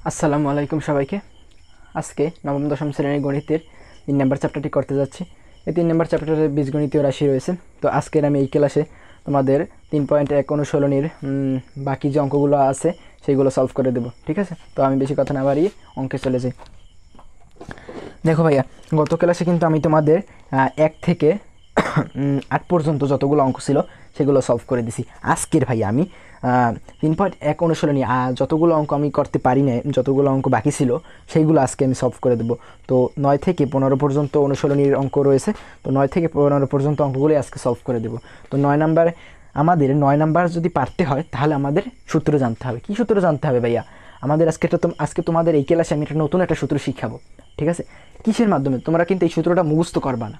আসসালামু আলাইকুম সবাইকে। আজকে নবম দশম শ্রেণীর গণিতের 3 নম্বর চ্যাপ্টারটি করতে যাচ্ছি। এই 3 নম্বর চ্যাপ্টারে বীজগণিতীয় রাশি রয়েছে। তো আজকের আমি এই ক্লাসে তোমাদের 3.1 অনুশীলনীর বাকি যে অঙ্কগুলো আছে সেইগুলো সলভ করে দেবো, ঠিক আছে? তো আমি বেশি কথা না বাড়িয়ে অঙ্কে চলে যাই। দেখো ভাইয়া, গত ক্লাসে কিন্তু আমি তোমাদের 1 থেকে 8 পর্যন্ত যতগুলো অঙ্ক ছিল সেগুলো সলভ করে দিছি। আজকের ভাইয়া আমি 3.1 অনুশীলনী যতগুলো অঙ্ক আমি করতে পারি না, যতগুলো অঙ্ক বাকি ছিল সেইগুলো আজকে আমি সলভ করে দেবো। তো 9 থেকে 15 পর্যন্ত অনুশীলনীর অঙ্ক রয়েছে। তো 9 থেকে 15 পর্যন্ত অঙ্কগুলোই আজকে সলভ করে দেবো। তো 9 নাম্বার, আমাদের 9 নাম্বার যদি পারতে হয় তাহলে আমাদের সূত্র জানতে হবে। কী সূত্র জানতে হবে ভাইয়া? আমাদের আজকে তোমাদের এই ক্লাসে আমি নতুন একটা সূত্র শিখাবো, ঠিক আছে? কিসের মাধ্যমে? তোমরা কিন্তু এই সূত্রটা মুখস্থ করবা না,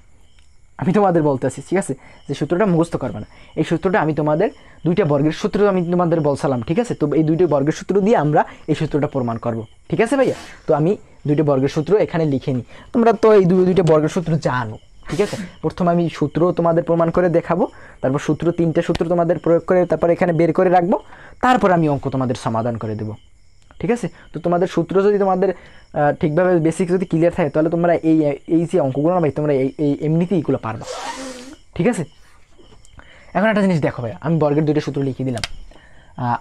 আমি তোমাদের বলতেছি, ঠিক আছে? যে সূত্রটা মুখস্থ করবে না, এই সূত্রটা আমি তোমাদের 2টা বর্গের সূত্র আমি তোমাদের বলছিলাম, ঠিক আছে? তো এই 2টা বর্গের সূত্র দিয়ে আমরা এই সূত্রটা প্রমাণ করব, ঠিক আছে ভাইয়া? তো আমি 2টা বর্গের সূত্র এখানে লিখে নিই। তোমরা তো এই 2টা বর্গের সূত্র জানো, ঠিক আছে? প্রথমে আমি সূত্র তোমাদের প্রমাণ করে দেখাবো, তারপর 3টে সূত্র তোমাদের প্রয়োগ করে তারপর এখানে বের করে রাখবো, তারপর আমি অঙ্ক তোমাদের সমাধান করে দেবো, ঠিক আছে? তো তোমাদের সূত্র যদি তোমাদের ঠিকভাবে বেসিক যদি ক্লিয়ার থাকে তাহলে তোমরা এই যে অঙ্কগুলো না ভাই, তোমরা এই এমনিতেই এগুলো পারবা, ঠিক আছে? এখন একটা জিনিস দেখো ভাই, আমি বর্গের 2টা সূত্র লিখে দিলাম।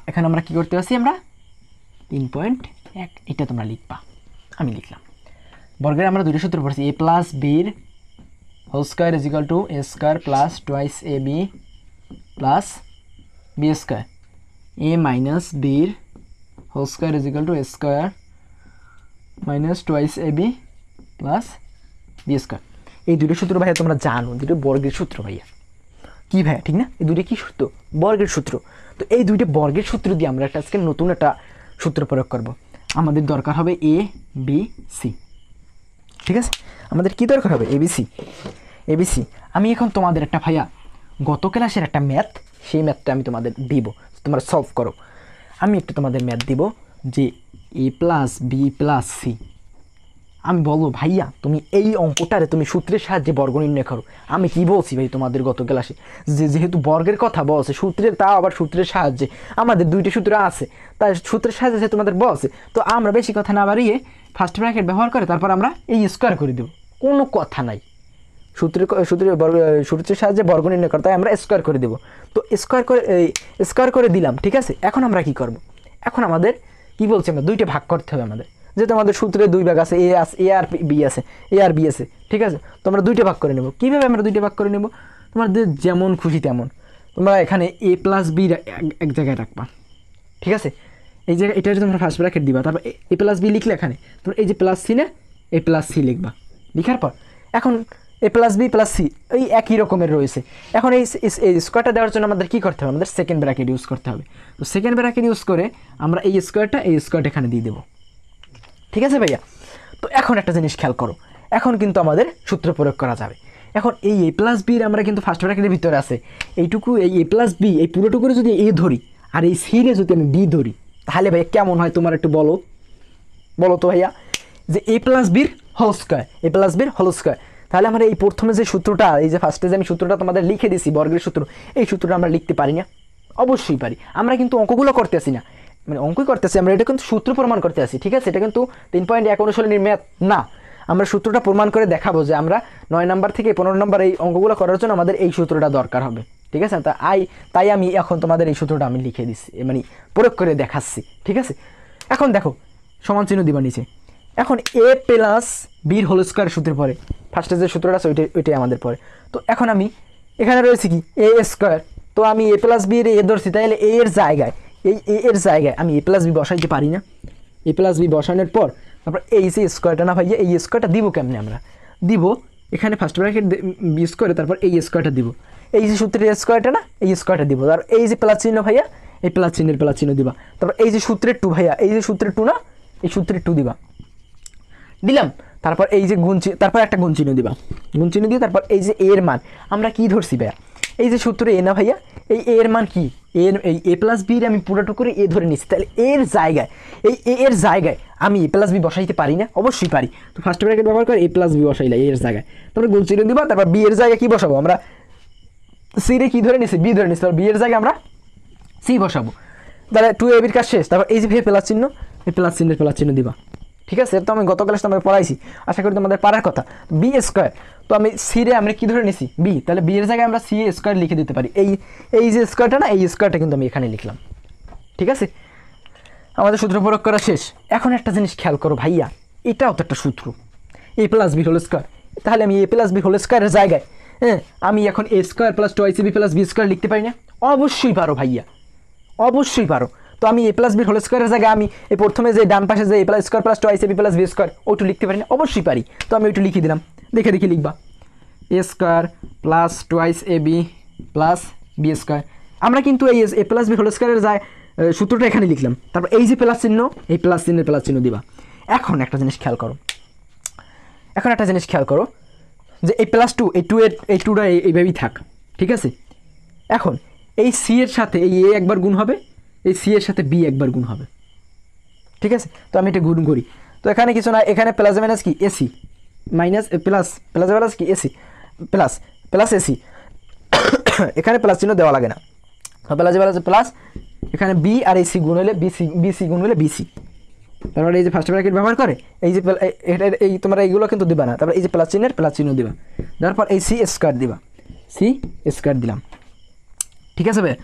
এখন আমরা কি করতে পারছি, আমরা 3.1 এটা তোমরা লিখবা, আমি লিখলাম। বর্গের আমরা 2টা সূত্র পড়ছি, a প্লাস বির whole square is equal to a square plus twice A B plus B square, a minus বির whole square is equal to a square minus twice A B plus B square. এই 2টো সূত্র ভাইয়া তোমরা জানো, 2টো বর্গের সূত্র ভাইয়া। কি ভাইয়া, ঠিক না? এই 2টো কি সূত্র? বর্গের সূত্র। তো এই 2টো বর্গের সূত্র দিয়ে আমরা আজকে নতুন একটা সূত্র প্রয়োগ করব। আমাদের দরকার হবে এ বি সি, ঠিক আছে? আমাদের কি দরকার হবে? এবিসি। আমি এখন তোমাদের একটা ভাইয়া গত ক্লাসের একটা ম্যাথ, সেই ম্যাথটা আমি তোমাদের দিব, তোমরা সলভ করো। আমি একটু তোমাদের ম্যাথ দিব যে A plus B plus C. আমি বলো ভাইয়া, তুমি এই অঙ্কটারে তুমি সূত্রের সাহায্যে বর্গ নির্ণয় করো। আমি কি বলছি ভাই তোমাদের গত ক্লাসে, যেহেতু বর্গের কথা বলছে সূত্রের, তাও আবার সূত্রের সাহায্যে, আমাদের 2টা সূত্র আছে, তাই সূত্রের সাহায্যে তোমাদের বলছে। তো আমরা বেশি কথা না বাড়িয়ে ফার্স্ট ব্র্যাকেট ব্যবহার করে তারপর আমরা এই স্কোয়ার করে দেবো, কোনো কথা নাই। সূত্রের সাহায্যে বর্গ নির্ণয় করতে হয়, আমরা স্কোয়ার করে দেবো। তো স্কোয়ার করে দিলাম, ঠিক আছে? এখন আমরা কি করব? এখন আমাদের কি বলছি, আমরা 2টা ভাগ করতে হবে আমাদের, যেহেতু আমাদের সূত্রে 2 ভাগ আছে, এ আর বি আছে, ঠিক আছে? তো আমরা 2টা ভাগ করে নেব। কীভাবে আমরা 2টা ভাগ করে নেব? তোমাদের যেমন খুশি তেমন। তোমরা এখানে এ প্লাস বি এক জায়গায় রাখবা, ঠিক আছে? এই জায়গায় এটা তোমরা ফার্স্ট ব্র্যাকেট দিবা, তারপর এ প্লাস বি লিখলে এখানে তোমরা এই যে প্লাস সি না, এ প্লাস সি লিখবা। লিখার পর এখন a plus B plus C এই একই রকমের রয়েছে। এখন এই স্কোয়ারটা দেওয়ার জন্য আমাদের কী করতে হবে? আমাদের সেকেন্ড ব্র্যাকেট ইউজ করতে হবে। তো সেকেন্ড ব্র্যাকেট ইউজ করে আমরা এই স্কোয়ারটা এখানে দিয়ে দেবো, ঠিক আছে ভাইয়া? তো এখন একটা জিনিস খেয়াল করো, এখন কিন্তু আমাদের সূত্র প্রয়োগ করা যাবে। এখন এই এ প্লাস বির আমরা কিন্তু ফার্স্ট ব্র্যাকেটের ভিতরে আছে এইটুকু, এই এ প্লাস বি এই পুরোটুকুরে যদি এ ধরি আর এই সিরে যদি আমি বি ধরি, তাহলে ভাইয়া কেমন হয় তোমার একটু বলো তো ভাইয়া? যে এ প্লাস বির হোল স্কোয়ার। তাহলে আমরা এই প্রথমে যে সূত্রটা, এই যে ফার্স্টে যে আমি সূত্রটা তোমাদের লিখে দিছি বর্গের সূত্র, এই সূত্রটা আমরা লিখতে পারি না? অবশ্যই পারি। আমরা কিন্তু অঙ্কগুলো করতে আসি না, মানে অঙ্কই করতেছি আমরা, এটা কিন্তু সূত্র প্রমাণ করতে আসি, ঠিক আছে? এটা কিন্তু 3.1 অনুশীলনীর ম্যাথ না। আমরা সূত্রটা প্রমাণ করে দেখাবো যে আমরা 9 নাম্বার থেকে 15 নাম্বার এই অঙ্কগুলো করার জন্য আমাদের এই সূত্রটা দরকার হবে, ঠিক আছে? তাই আমি এখন তোমাদের এই সূত্রটা আমি লিখে দিচ্ছি, মানে প্রয়োগ করে দেখাচ্ছি, ঠিক আছে? এখন দেখো, সমান চিহ্ন দিবা নিচে। এখন এ প্লাস বির হোল স্কোয়ার সূত্রের পরে ফার্স্টে যে সূত্রটা আছে ওইটাই আমাদের পরে। তো এখন আমি এখানে রয়েছে কি এ স্কোয়ার, তো আমি এ প্লাস বি এ ধরছি, তাহলে এ এর জায়গায়, এই এ এর জায়গায় আমি এ প্লাস বি বসাইতে পারি না? এ প্লাস বি বসানোর পর তারপর এই যে স্কোয়ারটা না ভাইয়া, এই স্কোয়ারটা দিব কেমনে? আমরা দিব এখানে ফার্স্ট ব্র্যাকেট বি স্কোয়ারে, তারপর এই স্কোয়ারটা দিব, এই যে সূত্রের স্কোয়ারটা না, এই স্কোয়ারটা দিব, আর এই যে প্লাস চিহ্ন ভাইয়া, এই প্লাস চিহ্ন দিবা। তারপর এই যে সূত্রের 2 ভাইয়া, এই যে সূত্রের 2 না, এই সূত্রের 2 দিবা, দিলাম। তারপর এই যে তারপর একটা গুণ চিহ্ন দিবা, গুণ চিহ্ন দিয়ে তারপর এই যে এর মান আমরা কি ধরছি ভাইয়া, এই যে সূত্রে এ না ভাইয়া, এই এর মান কি, এই এ প্লাস বির আমি পুরোটুকু করে এ ধরে নিচ্ছি, তাহলে এর জায়গায়, এই এর জায়গায় আমি এ প্লাস বি বসাইতে পারি না? অবশ্যই পারি। তো ফার্স্ট ব্র্যাকেট ব্যবহার করে এ প্লাস বি বসাইলা এর জায়গায়, তারপর গুণ চিহ্ন দিবা, তারপর বি এর জায়গায় কি বসাবো? আমরা সি রে কি ধরে নিছি, বি ধরে নিচ্ছি, তারপর বি এর জায়গায় আমরা সি বসাবো। তাহলে 2ab কাজ শেষ। তারপর এই যে প্লাস চিহ্ন, এই প্লাস চিহ্নের প্লাস চিহ্ন দিবা, ঠিক আছে? তো আমি গত ক্লাসে তোমাকে পড়াইছি, আশা করি তোমাদের পারার কথা। বি স্কোয়ার, তো আমি সি রে আমরা কী ধরে নিছি বি, তাহলে বি এর জায়গায় আমরা সি স্কোয়ার লিখে দিতে পারি। এই যে স্কোয়ারটা না, এই স্কোয়ারটা কিন্তু আমি এখানে লিখলাম, ঠিক আছে? আমাদের সূত্র প্রয়োগ করা শেষ। এখন একটা জিনিস খেয়াল করো ভাইয়া, এটাও তো একটা সূত্র, এ প্লাস বি হোল স্কোয়ার। তাহলে আমি এ প্লাস বি হোল স্কোয়ারের জায়গায় আমি এখন A square plus 2ac plus B square লিখতে পারি না? অবশ্যই পারো ভাইয়া, অবশ্যই পারো। তো আমি এ প্লাস বি হোল স্কোয়ারের জায়গায় আমি এই প্রথমে যে ডান পাশে যে A plus square plus 2ac plus B square ওইটু লিখতে পারি না? অবশ্যই পারি। তো আমি ওইটু লিখে দিলাম, দেখে দেখে লিখবা A square plus 2ac plus B square. আমরা কিন্তু এই এ প্লাস বি হোল স্কোয়ারের যায় সূত্রটা এখানে লিখলাম। তারপর এই যে প্লাস চিহ্ন, এই প্লাস চিহ্নের প্লাস চিহ্ন দিবা। এখন একটা জিনিস খেয়াল করো, যে এই প্লাস টু, এই টুটা এইভাবেই থাক, ঠিক আছে? এখন এই সি এর সাথে এই এ একবার গুণ হবে, এই সি এর সাথে বি একবার গুণ হবে, ঠিক আছে? তো আমি এটা গুণ করি। তো এখানে কিছু না, এখানে প্লাস মাইনাস কি এসি মাইনাস প্লাস প্লাস কি এসি প্লাস এসি, এখানে প্লাস চিহ্ন দেওয়া লাগে না। প্লাস এখানে বি আর এই সি গুণ হলে বিসি গুণ হলে বিসি। তারপরে এই যে ফার্স্ট ব্র্যাকেট ব্যবহার করে এই যে এই তোমরা এইগুলো কিন্তু দিবা না। তারপর এই যে প্লাস চিহ্নের প্লাস চিহ্ন দিবা, তারপর এই সি স্কোয়ার দিবা, সি স্কোয়ার দিলাম, ঠিক আছে ভাই?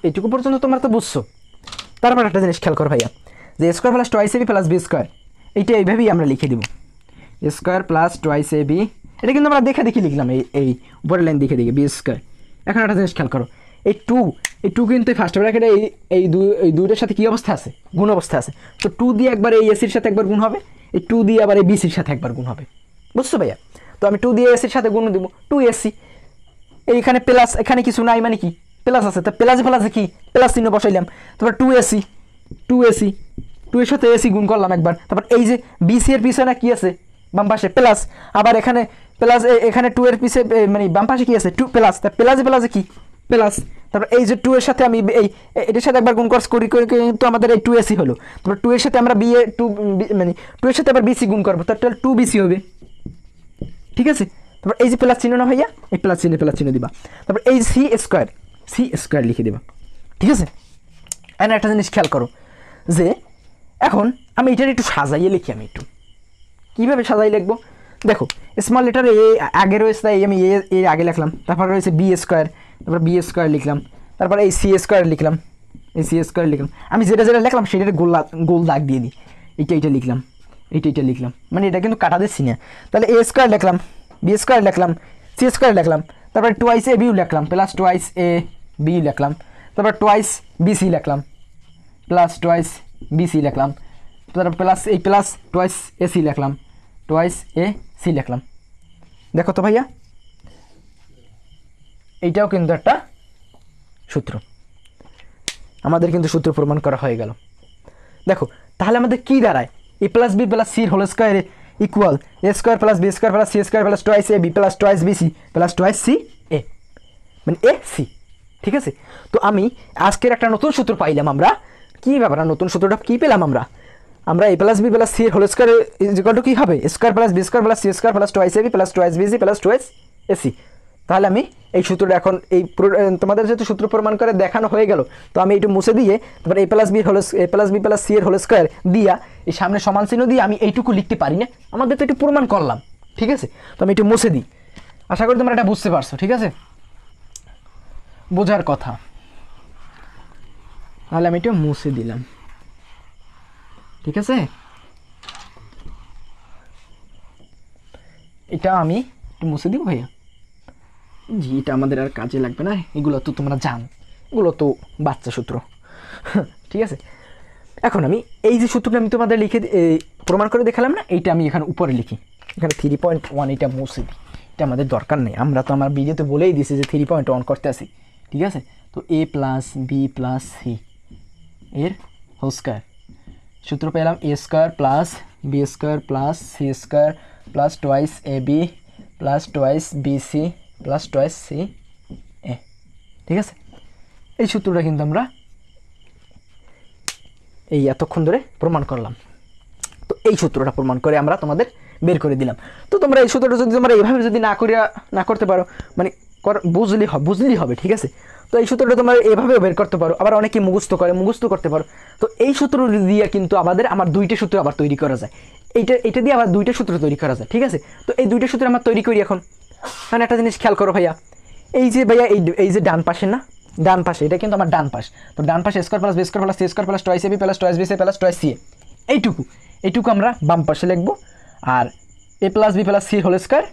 এইটুকু পর্যন্ত তোমরা তো বুঝছো। তারপর একটা জিনিস খেয়াল করো ভাইয়া, যে square plus 2ac plus B square, এইটা এইভাবেই আমরা লিখে দিব স্কোয়ার প্লাস 2ac। এটা কিন্তু আমরা দেখে দেখে লিখলাম, এই উপরের লাইন দেখে দেখে বি স্কোয়ার। এখন একটা জিনিস খেয়াল করো, এই টু কিন্তু ফার্স্ট ব্র্যাকেটে এই দুইটার সাথে কী অবস্থা আছে? গুণ অবস্থা আছে। তো 2 দিয়ে একবার এই এসির সাথে একবার গুণ হবে, এই 2 দিয়ে আবার এই বিসির সাথে একবার গুণ হবে, বুঝছো ভাইয়া? তো আমি 2 দিয়ে এসির সাথে গুণ দেবো 2ac। এইখানে প্লাস, এখানে কিছু নাই মানে কি প্লাস আছে, তো প্লাসে কি প্লাস চিহ্ন বসাইলাম। তারপর 2ac 2 এর সাথে এসি গুণ করলাম একবার। তারপর এই যে বিসি এর পিছনে কি আছে বাম পাশে প্লাস, আবার এখানে প্লাস, এখানে 2 এর পিছে মানে বাম পাশে কি আছে 2 প্লাস, তা প্লাসে কি প্লাস। তারপর এই যে 2 এর সাথে আমি এটার সাথে একবার গুণ করি কিন্তু আমাদের এই 2ac হলো। তারপর 2 এর সাথে আমরা মানে 2 এর সাথে আবার বিসি গুণ করবো, তার টোটাল 2bc হবে, ঠিক আছে? তারপর এই যে প্লাস চিহ্ন না ভাইয়া, এই প্লাস চিহ্ন দিবা। তারপর এই সি স্কোয়ার লিখে দিবা, ঠিক আছে? এখানে একটা জিনিস খেয়াল করো, যে এখন আমি এটার একটু সাজাইয়ে লিখি। আমি একটু কীভাবে সাজাই লিখবো দেখো, স্মল লেটার এ আগে রয়েছে তাই আমি এ আগে লিখলাম। তারপর রয়েছে বি স্কোয়ার, তারপর বি স্কোয়ার লিখলাম। তারপর এই সি স্কোয়ার লিখলাম, আমি যেটা লিখলাম সেটার গোল দাগ দিয়ে দিই, এইটা লিখলাম, এইটা লিখলাম, মানে এটা কিন্তু কাটা দিচ্ছি না। তাহলে এ স্কোয়ার লিখলাম, বি স্কোয়ার লিখলাম, সি স্কোয়ার লিখলাম, তারপর 2ac লিখলাম প্লাস 2ac লিখলাম, তারপর 2bc লিখলাম প্লাস 2bc লিখলাম, তারপর প্লাস 2ac লিখলাম, 2ac লিখলাম। দেখো তো ভাইয়া, এইটাও কিন্তু একটা সূত্র, আমাদের কিন্তু সূত্র প্রমাণ করা হয়ে গেল। দেখো তাহলে আমাদের কি দাঁড়ায়, এ প্লাস বি প্লাস সির whole square equal A square plus B square plus C square plus 2ac plus 2bc plus 2ca, মানে এ সি, ঠিক আছে? তো আমি আজকের একটা নতুন সূত্র পাইলাম আমরা। কি ব্যাপার, নতুন সূত্রটা কি পেলাম আমরা এ plus B plus C whole square equal to কি হবে square plus B square plus C square plus 2ac plus 2bc plus 2ac। তাহলে আমি এই সূত্রটা এখন এই তোমাদের যেহেতু সূত্র প্রমাণ করে দেখানো হয়ে গেল, তো আমি একটু মুছে দিয়ে তারপর এ প্লাস বি প্লাস সি এর হোল স্কোয়ার দিয়া এই সামনে সমান চিহ্ন দিয়ে আমি এইটুকু লিখতে পারি না, আমাদের তো একটু প্রমাণ করলাম, ঠিক আছে? তো আমি একটু মুছে দিই, আশা করি তোমরা এটা বুঝতে পারছো, ঠিক আছে? বোঝার কথা। তাহলে আমি এটা মুছে দিলাম, ঠিক আছে? এটা আমি একটু মুছে দিব ভাইয়া। জি, এটা আমাদের আর কাজে লাগবে না, এগুলো তো তোমরা জানো, এগুলো তো বাচ্চা সূত্র, ঠিক আছে? এখন আমি এই যে সূত্রটা আমি তোমাদের লিখে প্রমাণ করে দেখালাম না, এইটা আমি এখানে উপরে লিখি, এখানে 3.1 এটা মুছে দিই, এটা আমাদের দরকার নেই। আমরা তো আমার ভিডিওতে বলেই দিয়েছি যে 3.1 করতে আসি, ঠিক আছে? তো A plus B plus C এর হোল স্কোয়ার সূত্র পেলাম A square plus B square plus C square plus 2ac plus 2bc plus 2ca, ঠিক আছে? এই সূত্রটা কিন্তু আমরা এই এতক্ষণ ধরে প্রমাণ করলাম। তো এই সূত্রটা প্রমাণ করে আমরা তোমাদের বের করে দিলাম। তো তোমরা এই সূত্রটা যদি তোমরা এইভাবে যদি না করতে পারো, মানে বুঝলি হবে, ঠিক আছে? তো তো এই সূত্রটা তোমরা এভাবেও বের করতে পারো, আবার অনেকে মুখস্থ করতে পারো। তো এই সূত্র দিয়ে কিন্তু আমার দুইটা সূত্র আবার তৈরি করা যায়, এটা দিয়ে আবার দুইটা সূত্র তৈরি করা যায়, ঠিক আছে। তো এই দুইটা সূত্র আমরা তৈরি করি এখন। কারণ একটা জিনিস খেয়াল করো ভাইয়া, এই যে ভাইয়া এই যে ডান পাশে না, ডান পাশে এটা কিন্তু আমার ডান পাশ। তো ডান পাশে square plus B square plus C square plus twice A B plus twice B C plus twice C, এইটুকু আমরা বাম পাশে লিখবো। আর A plus B plus C whole square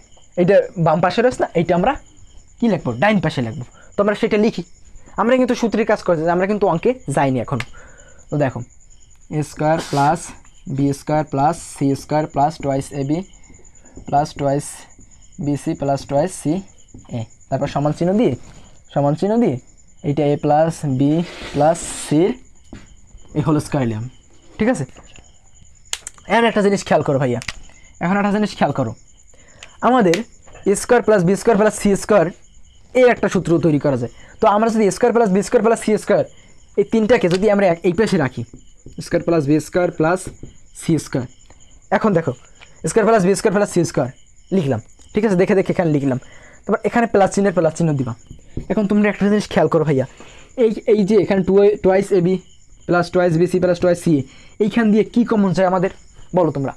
এইটা বাম পাশে রয়েছে না, এইটা আমরা কী লিখবো, ডাইন পাশে লিখবো। তো আমরা সেটা লিখি। আমরা কিন্তু সূত্রের কাজ করছি, আমরা কিন্তু অঙ্কে যাইনি এখন। তো দেখো A square plus B square plus C square plus twice A B plus twice B C plus twice C A, তারপর সমান চিহ্ন দিয়ে এইটা এ প্লাস বি প্লাস সির এই হোল স্কোয়ার লিখলাম, ঠিক আছে। এখন একটা জিনিস খেয়াল করো ভাইয়া, আমাদের এ square plus B square plus C square এর একটা সূত্র তৈরি করা যায়। তো আমরা যদি square plus B square plus C square এই তিনটাকে যদি আমরা এই পাশে রাখি, square plus B square plus C square, এখন দেখো square plus B square plus C square লিখলাম, ঠিক আছে, দেখে এখানে লিখলাম। তারপর এখানে প্লাস চিহ্ন দিবা। এখন তোমরা একটা জিনিস খেয়াল করো ভাইয়া, এই যে এখানে twice A B plus twice B C plus twice C, এইখান দিয়ে কী কমন যায় আমাদের বলো তোমরা?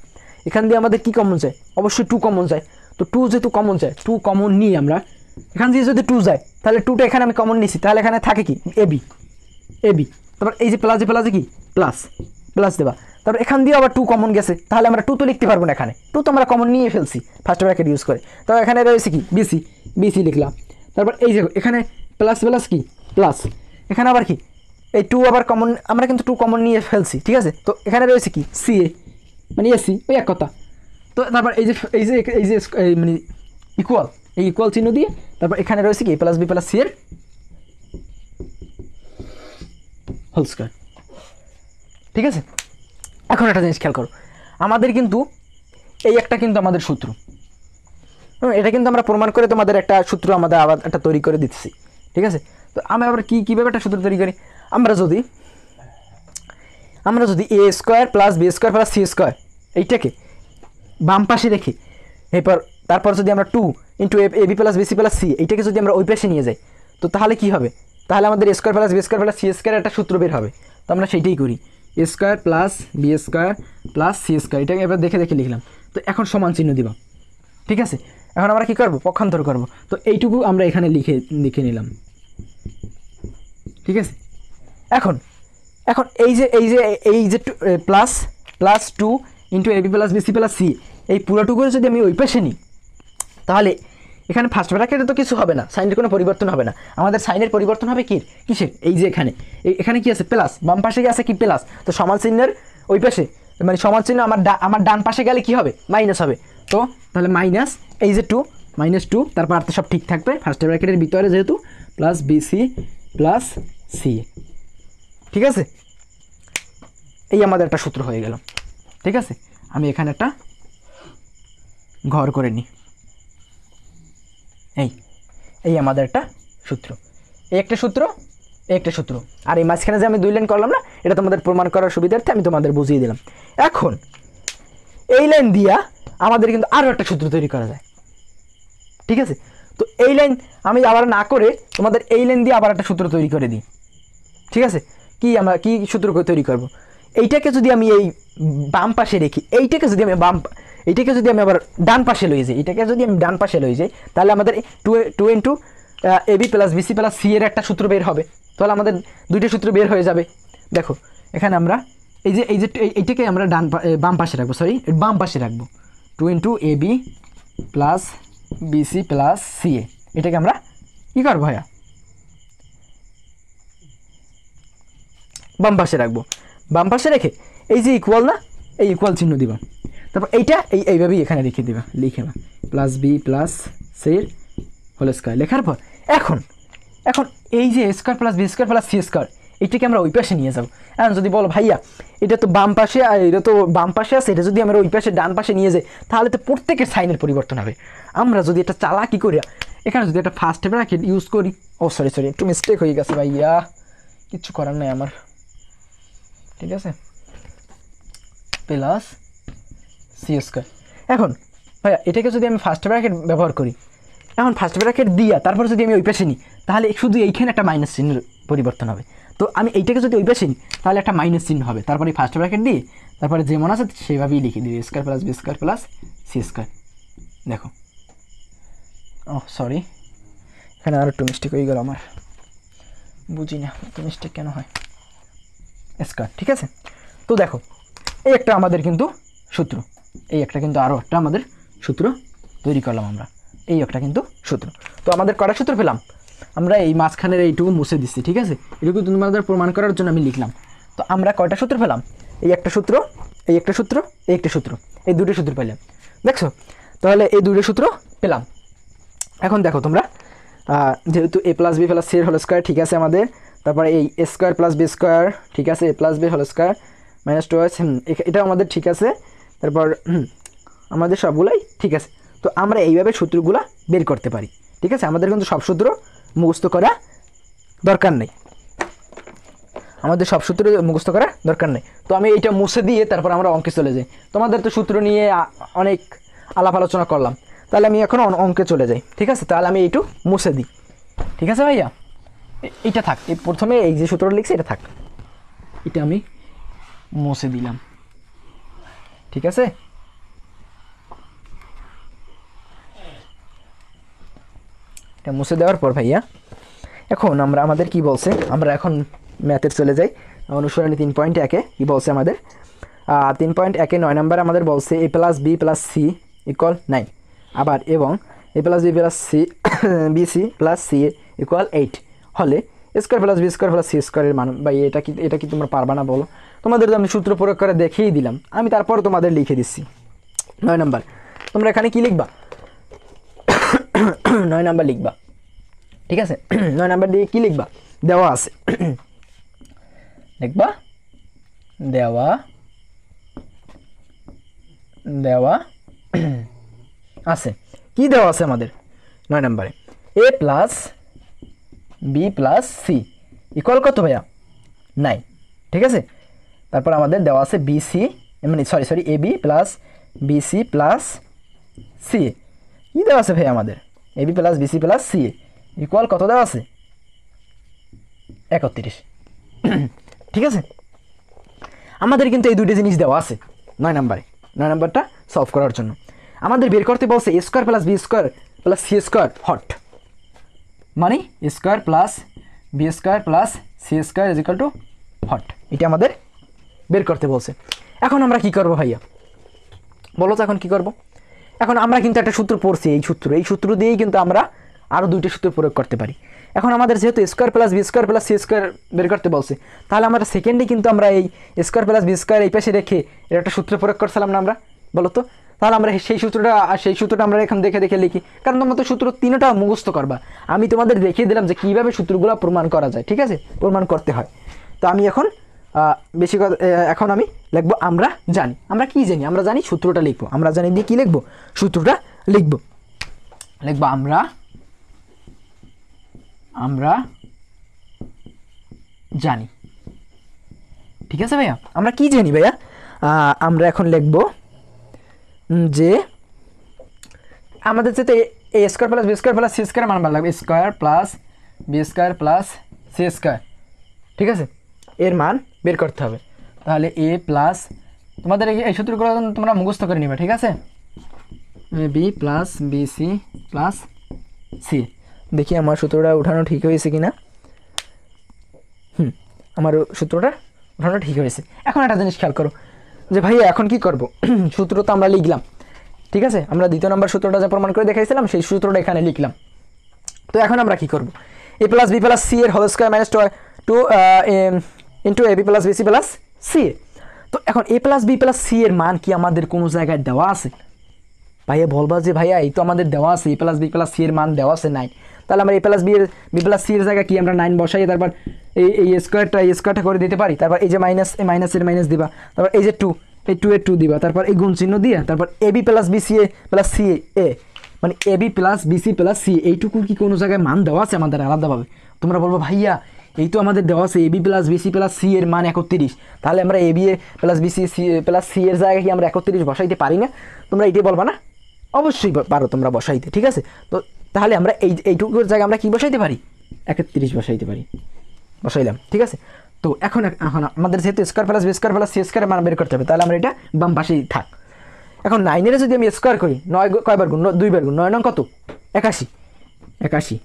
এখান দিয়ে আমাদের কী কমন যায়? অবশ্যই 2 কমন যায়। তো 2 যেহেতু কমন যায়, 2 কমন নিই আমরা, এখান দিয়ে যদি 2 যায় তাহলে 2টা এখানে আমি কমন নিছি, তাহলে এখানে থাকে কি এবি। তারপর এই যে প্লাসে কি প্লাস দেবা। তারপর এখান দিয়ে আবার 2 কমন গেছে, তাহলে আমরা 2 তো লিখতে পারবো না, এখানে 2 তো আমরা কমন নিয়ে ফেলছি ফার্স্ট ব্র্যাকেট ইউজ করে। তো এখানে রয়েছে কি বিসি লিখলাম। তারপর এই যে এখানে প্লাস কি প্লাস, এখানে আবার কি এই 2 আবার কমন, আমরা কিন্তু 2 কমন নিয়ে ফেলছি, ঠিক আছে। তো এখানে রয়েছে কি সিএ মানে এসি, ওই এক কথা। তো তারপর এই যে মানে ইকুয়াল চিহ্ন দিয়ে তারপর এখানে রয়েছে কি প্লাস বি প্লাস সি এর হোল স্কয়ার, ঠিক আছে। এখন একটা জিনিস খেয়াল করো, আমাদের কিন্তু এই একটা কিন্তু আমাদের সূত্র, এটা কিন্তু আমরা প্রমাণ করে তোমাদের একটা সূত্র আমাদের আবার একটা তৈরি করে দিচ্ছি, ঠিক আছে। তো আমি আবার কীভাবে একটা সূত্র তৈরি করি, আমরা যদি A square plus B square plus C square এইটাকে বাম পাশে রেখে তারপর যদি আমরা 2 into A B plus BC plus C এইটাকে যদি আমরা ওই পাশে নিয়ে যাই, তো তাহলে কি হবে? তাহলে আমাদের এ square plus B square plus C square একটা সূত্র বের হবে। তো আমরা সেইটাই করি, A square plus B square plus C square, এটাকে এবার দেখে লিখলাম। তো এখন সমান চিহ্ন দিবা, ঠিক আছে। এখন আমরা কী করবো, পক্ষান্তর করব। তো এইটুকু আমরা এখানে লিখে নিলাম, ঠিক আছে। এখন এই যে plus 2 into AB plus BC plus C এই পুরোটুকু যদি আমি ওই পাশে নিই, তাহলে এখানে ফার্স্ট ব্র্যাকেটে তো কিছু হবে না, সাইনের কোনো পরিবর্তন হবে না। আমাদের সাইনের পরিবর্তন হবে কিসের? এই যে এখানে কি আছে প্লাস, বাম পাশে কি আছে কি প্লাস। তো সমান চিহ্নের ওই পাশে মানে সমান চিহ্ন আমার ডান পাশে গেলে কি হবে? মাইনাস হবে। তো তাহলে মাইনাস এই যে -2 তারপর আর তো সব ঠিক থাকবে ফার্স্ট ব্র্যাকেটের ভিতরে যেহেতু প্লাস বিসি প্লাস সি, ঠিক আছে। এই আমাদের একটা সূত্র হয়ে গেল, ঠিক আছে। আমি এখানে একটা ঘর করে নিই, এই আমাদের একটা সূত্র, এই একটা সূত্র আর এই মাঝখানে যে আমি 2 লাইন করলাম না, এটা তোমাদের প্রমাণ করার সুবিধার্থে আমি তোমাদের বুঝিয়ে দিলাম। এখন এই লাইন দিয়া আমাদের কিন্তু আরও একটা সূত্র তৈরি করা যায়, ঠিক আছে। তো এই লাইন আমি আবার না করে তোমাদের এই লাইন দিয়ে আবার একটা সূত্র তৈরি করে দিই, ঠিক আছে। আমরা কি সূত্র তৈরি করব? এইটাকে যদি আমি এই বাম পাশে রেখি, এইটাকে যদি আমি আবার ডান পাশে লই যাই, তাহলে আমাদের 2 into AB plus BC plus C এর একটা সূত্র বের হবে। তাহলে আমাদের 2টা সূত্র বের হয়ে যাবে। দেখো এখানে আমরা এইটাকে আমরা বাম পাশে রাখবো 2 into AB plus BC plus C A, এটাকে আমরা কী করবো ভাইয়া? বাম পাশে রাখবো। বাম পাশে রেখে এই যে ইকুয়াল না, এই ইকুয়াল চিহ্ন দিবা। তারপর এইভাবেই এখানে লিখে না প্লাস বি প্লাস সির হোল স্কয়ার লেখার পর এখন এই যে square plus B square plus C square এটাকে আমরা ওই পাশে নিয়ে যাবো। এখন যদি বলো ভাইয়া এটা তো বাম পাশে আর এটা তো বাম পাশে আছে, এটা যদি আমরা ওই পাশে ডান পাশে নিয়ে যাই তাহলে তো প্রত্যেকের সাইনের পরিবর্তন হবে। আমরা যদি এটা চালাকি করি, এখানে যদি একটা ফার্স্ট ব্র্যাকেট ইউজ করি, সরি একটু মিস্টেক হয়ে গেছে ভাইয়া, কিচ্ছু করার নাই আমার, ঠিক আছে, প্লাস সি স্কয়ার। এখন ভাইয়া এটাকে যদি আমি ফার্স্ট ব্র্যাকেট ব্যবহার করি, এখন ফার্স্ট ব্র্যাকেট দিয়া তারপর যদি আমি ওই পাশে নিই তাহলে শুধু এইখানে একটা মাইনাস চিহ্নের পরিবর্তন হবে। তো আমি এইটাকে যদি ওই পাশে নিই তাহলে একটা মাইনাস চিহ্ন হবে, তারপরে ফার্স্ট ব্র্যাকেট দিয়ে তারপরে যেমন আছে সেভাবেই লিখে দিই square plus B square plus C square. দেখো সরি, এখানে আর একটু মিস্টেক হয়ে গেল আমার, বুঝি না তো মিস্টেক কেন হয়, স্কোয়ার। ঠিক আছে, তো দেখো এই একটা আমাদের কিন্তু সূত্র, এই একটা কিন্তু আরও একটা আমাদের সূত্র তৈরি করলাম আমরা, এই একটা কিন্তু সূত্র। তো আমাদের কটা সূত্র পেলাম, আমরা এই মাঝখানের এইটুকু মুছে দিচ্ছি। ঠিক আছে, এটুকু তোমাদের প্রমাণ করার জন্য আমি লিখলাম। তো আমরা কয়টা সূত্র পেলাম, এই একটা সূত্র, এই একটা সূত্র, এই একটা সূত্র, এই দুটো সূত্র পেলাম। দেখছো, তাহলে এই দুটো সূত্র পেলাম। এখন দেখো তোমরা, যেহেতু A plus B plus C এর হোল স্কোয়ার, ঠিক আছে আমাদের, তারপরে এই এ স্কোয়ার প্লাস বি স্কোয়ার, ঠিক আছে, A plus B whole square minus two S, এটাও আমাদের ঠিক আছে, তারপর আমাদের সবগুলাই ঠিক আছে। তো আমরা এইভাবে সূত্রগুলো বের করতে পারি। ঠিক আছে, আমাদের কিন্তু সব সূত্র মুখস্থ করা দরকার নেই, আমাদের সব সূত্র মুখস্থ করা দরকার নেই। তো আমি এইটা মুছে দিয়ে তারপর আমরা অঙ্কে চলে যাই। তোমাদের তো সূত্র নিয়ে অনেক আলাপ আলোচনা করলাম, তাহলে আমি এখন অঙ্কে চলে যাই। ঠিক আছে, তাহলে আমি এইটু মুছে দিই। ঠিক আছে ভাইয়া, এইটা থাক, এই প্রথমে এই যে সূত্রটা লিখছি এটা থাক, এটা আমি মুছে দিলাম। ঠিক আছে, এটা মুছে দেওয়ার পর ভাইয়া এখন আমরা আমাদের কি বলছে, আমরা এখন ম্যাথের চলে যাই। অনুসরণী 3.1-এ কি বলছে আমাদের, 3.1-এ 9 নম্বর আমাদের বলছে A plus B plus C equal 9, আবার এবং A plus B plus C B C plus C equal 8 হলে square plus B square plus C স্কোয়ারের মান। ভাই এটা কি তোমরা পারবা না বলো? তোমাদের আমি সূত্র প্রয়োগ করে দেখিয়ে দিলাম, আমি তারপর তোমাদের লিখে দিচ্ছি। 9 নম্বর তোমরা এখানে কি লিখবা, 9 নম্বর লিখবা। ঠিক আছে, 9 নম্বর দিয়ে কি লিখবা, দেওয়া আছে, লিখবা দেওয়া দেওয়া আছে। কি দেওয়া আছে আমাদের 9 নম্বরে, A plus B plus C equal কত ভাইয়া 9। ঠিক আছে, তারপর আমাদের দেওয়া আছে বিসি, মানে sorry a B plus BC plus c. কি দেওয়া আছে ভাইয়া আমাদের, a B plus BC plus C equal কত দেওয়া আছে 31। ঠিক আছে, আমাদের কিন্তু এই দুইটা জিনিস দেওয়া আছে 9 নম্বরে। 9 নম্বরটা সলভ করার জন্য আমাদের বের করতে বলছে a square plus B square plus C square what, মানে square plus B square plus C square is equal to what, এটা আমাদের বের করতে বলছে। এখন আমরা কি করব ভাইয়া বলো তো, এখন কি করব? এখন আমরা কিন্তু একটা সূত্র পড়ছি, এই সূত্র দিয়েই কিন্তু আমরা আরও দুইটা সূত্র প্রয়োগ করতে পারি। এখন আমাদের যেহেতু square plus B square plus C square বের করতে বলছে, তাহলে আমরা সেকেন্ডে কিন্তু আমরা এই স্কোয়ার প্লাস বি স্কোয়ার এই পাশে রেখে এর একটা সূত্র প্রয়োগ করছিলাম না আমরা, বলো তো? তাহলে আমরা সেই সূত্রটা আমরা এখন দেখে দেখে লিখি, কারণ তোমরা তো সূত্র তিনটা মুখস্থ করবা। আমি তোমাদের দেখিয়ে দিলাম যে কীভাবে সূত্রগুলো প্রমাণ করা যায়। ঠিক আছে, প্রমাণ করতে হয়। তো আমি এখন এখন আমি লিখবো আমরা জানি, আমরা কি জানি, আমরা জানি সূত্রটা লিখবো, আমরা জানি দিয়ে কী লিখবো, সূত্রটা লিখবো আমরা জানি। ঠিক আছে ভাইয়া, আমরা কি জানি ভাইয়া, আমরা এখন লিখব যে আমাদের যেতে a square plus B square plus C square মান ভালো লাগবে, square plus B square plus C square. ঠিক আছে, এর মান বের করতে হবে। তাহলে এ প্লাস, তোমাদের এই সূত্রগুলো তোমরা মুখস্থ করে নিবে। ঠিক আছে, B plus B C plus C. দেখি আমার সূত্রটা উঠানো ঠিক হয়েছে কিনা। আমার সূত্রটা উঠানো ঠিক হয়েছে। এখন একটা জিনিস খেয়াল করো যে ভাইয়া এখন কি করব, সূত্র তো আমরা লিখলাম। ঠিক আছে, আমরা দ্বিতীয় নম্বর সূত্রটা যা প্রমাণ করে দেখাইছিলাম সেই সূত্রটা এখানে লিখলাম। তো এখন আমরা কি করব, a plus B plus C এর whole square minus two into A B plus B C plus c. তো এখন a plus B plus C এর মান কি আমাদের কোনো জায়গায় দেওয়া আছে? ভাইয়া বলবা যে ভাইয়া এই তো আমাদের দেওয়া আছে, A plus B plus C এর মান দেওয়া আছে 9। তাহলে আমরা এ প্লাস বি প্লাস সি এর জায়গায় কি আমরা 9 বসাই, তারপর এই স্কোয়ারটা করে দিতে পারি। তারপর এই যে মাইনাসের মাইনাস দিবা, তারপর এই যে 2 এই 2 এর 2 দিবা, তারপর এই গুণ চিহ্ন দিয়া তারপর a B plus B c a plus C a, মানে a B plus B C plus c, এইটুকুর কি কোনো জায়গায় মান দেওয়া আছে আমাদের আলাদাভাবে? তোমরা বলবো ভাইয়া এই তো আমাদের দেওয়া আছে a B plus B C plus C এর মান 31, তাহলে আমরা a b a plus B C plus C এর জায়গায় কি আমরা 31 বসাইতে পারি না? তোমরা এটাই বলবা না? অবশ্যই পারো তোমরা বসাইতে। ঠিক আছে, তো তাহলে আমরা এইটুকুর জায়গায় আমরা কি বসাইতে পারি 31 বসাইতে পারি, বসাইলাম। ঠিক আছে, তো এখন এখন আমাদের যেহেতু square plus B square plus C স্কোয়ারের মান বের করতে হবে, তাহলে আমরা এটা বাম পাশেই থাক। এখন 9 এর যদি আমি স্কোয়ার করি 9 কয়বার গুণ 2 বার গুণ 9 নং কত 81 81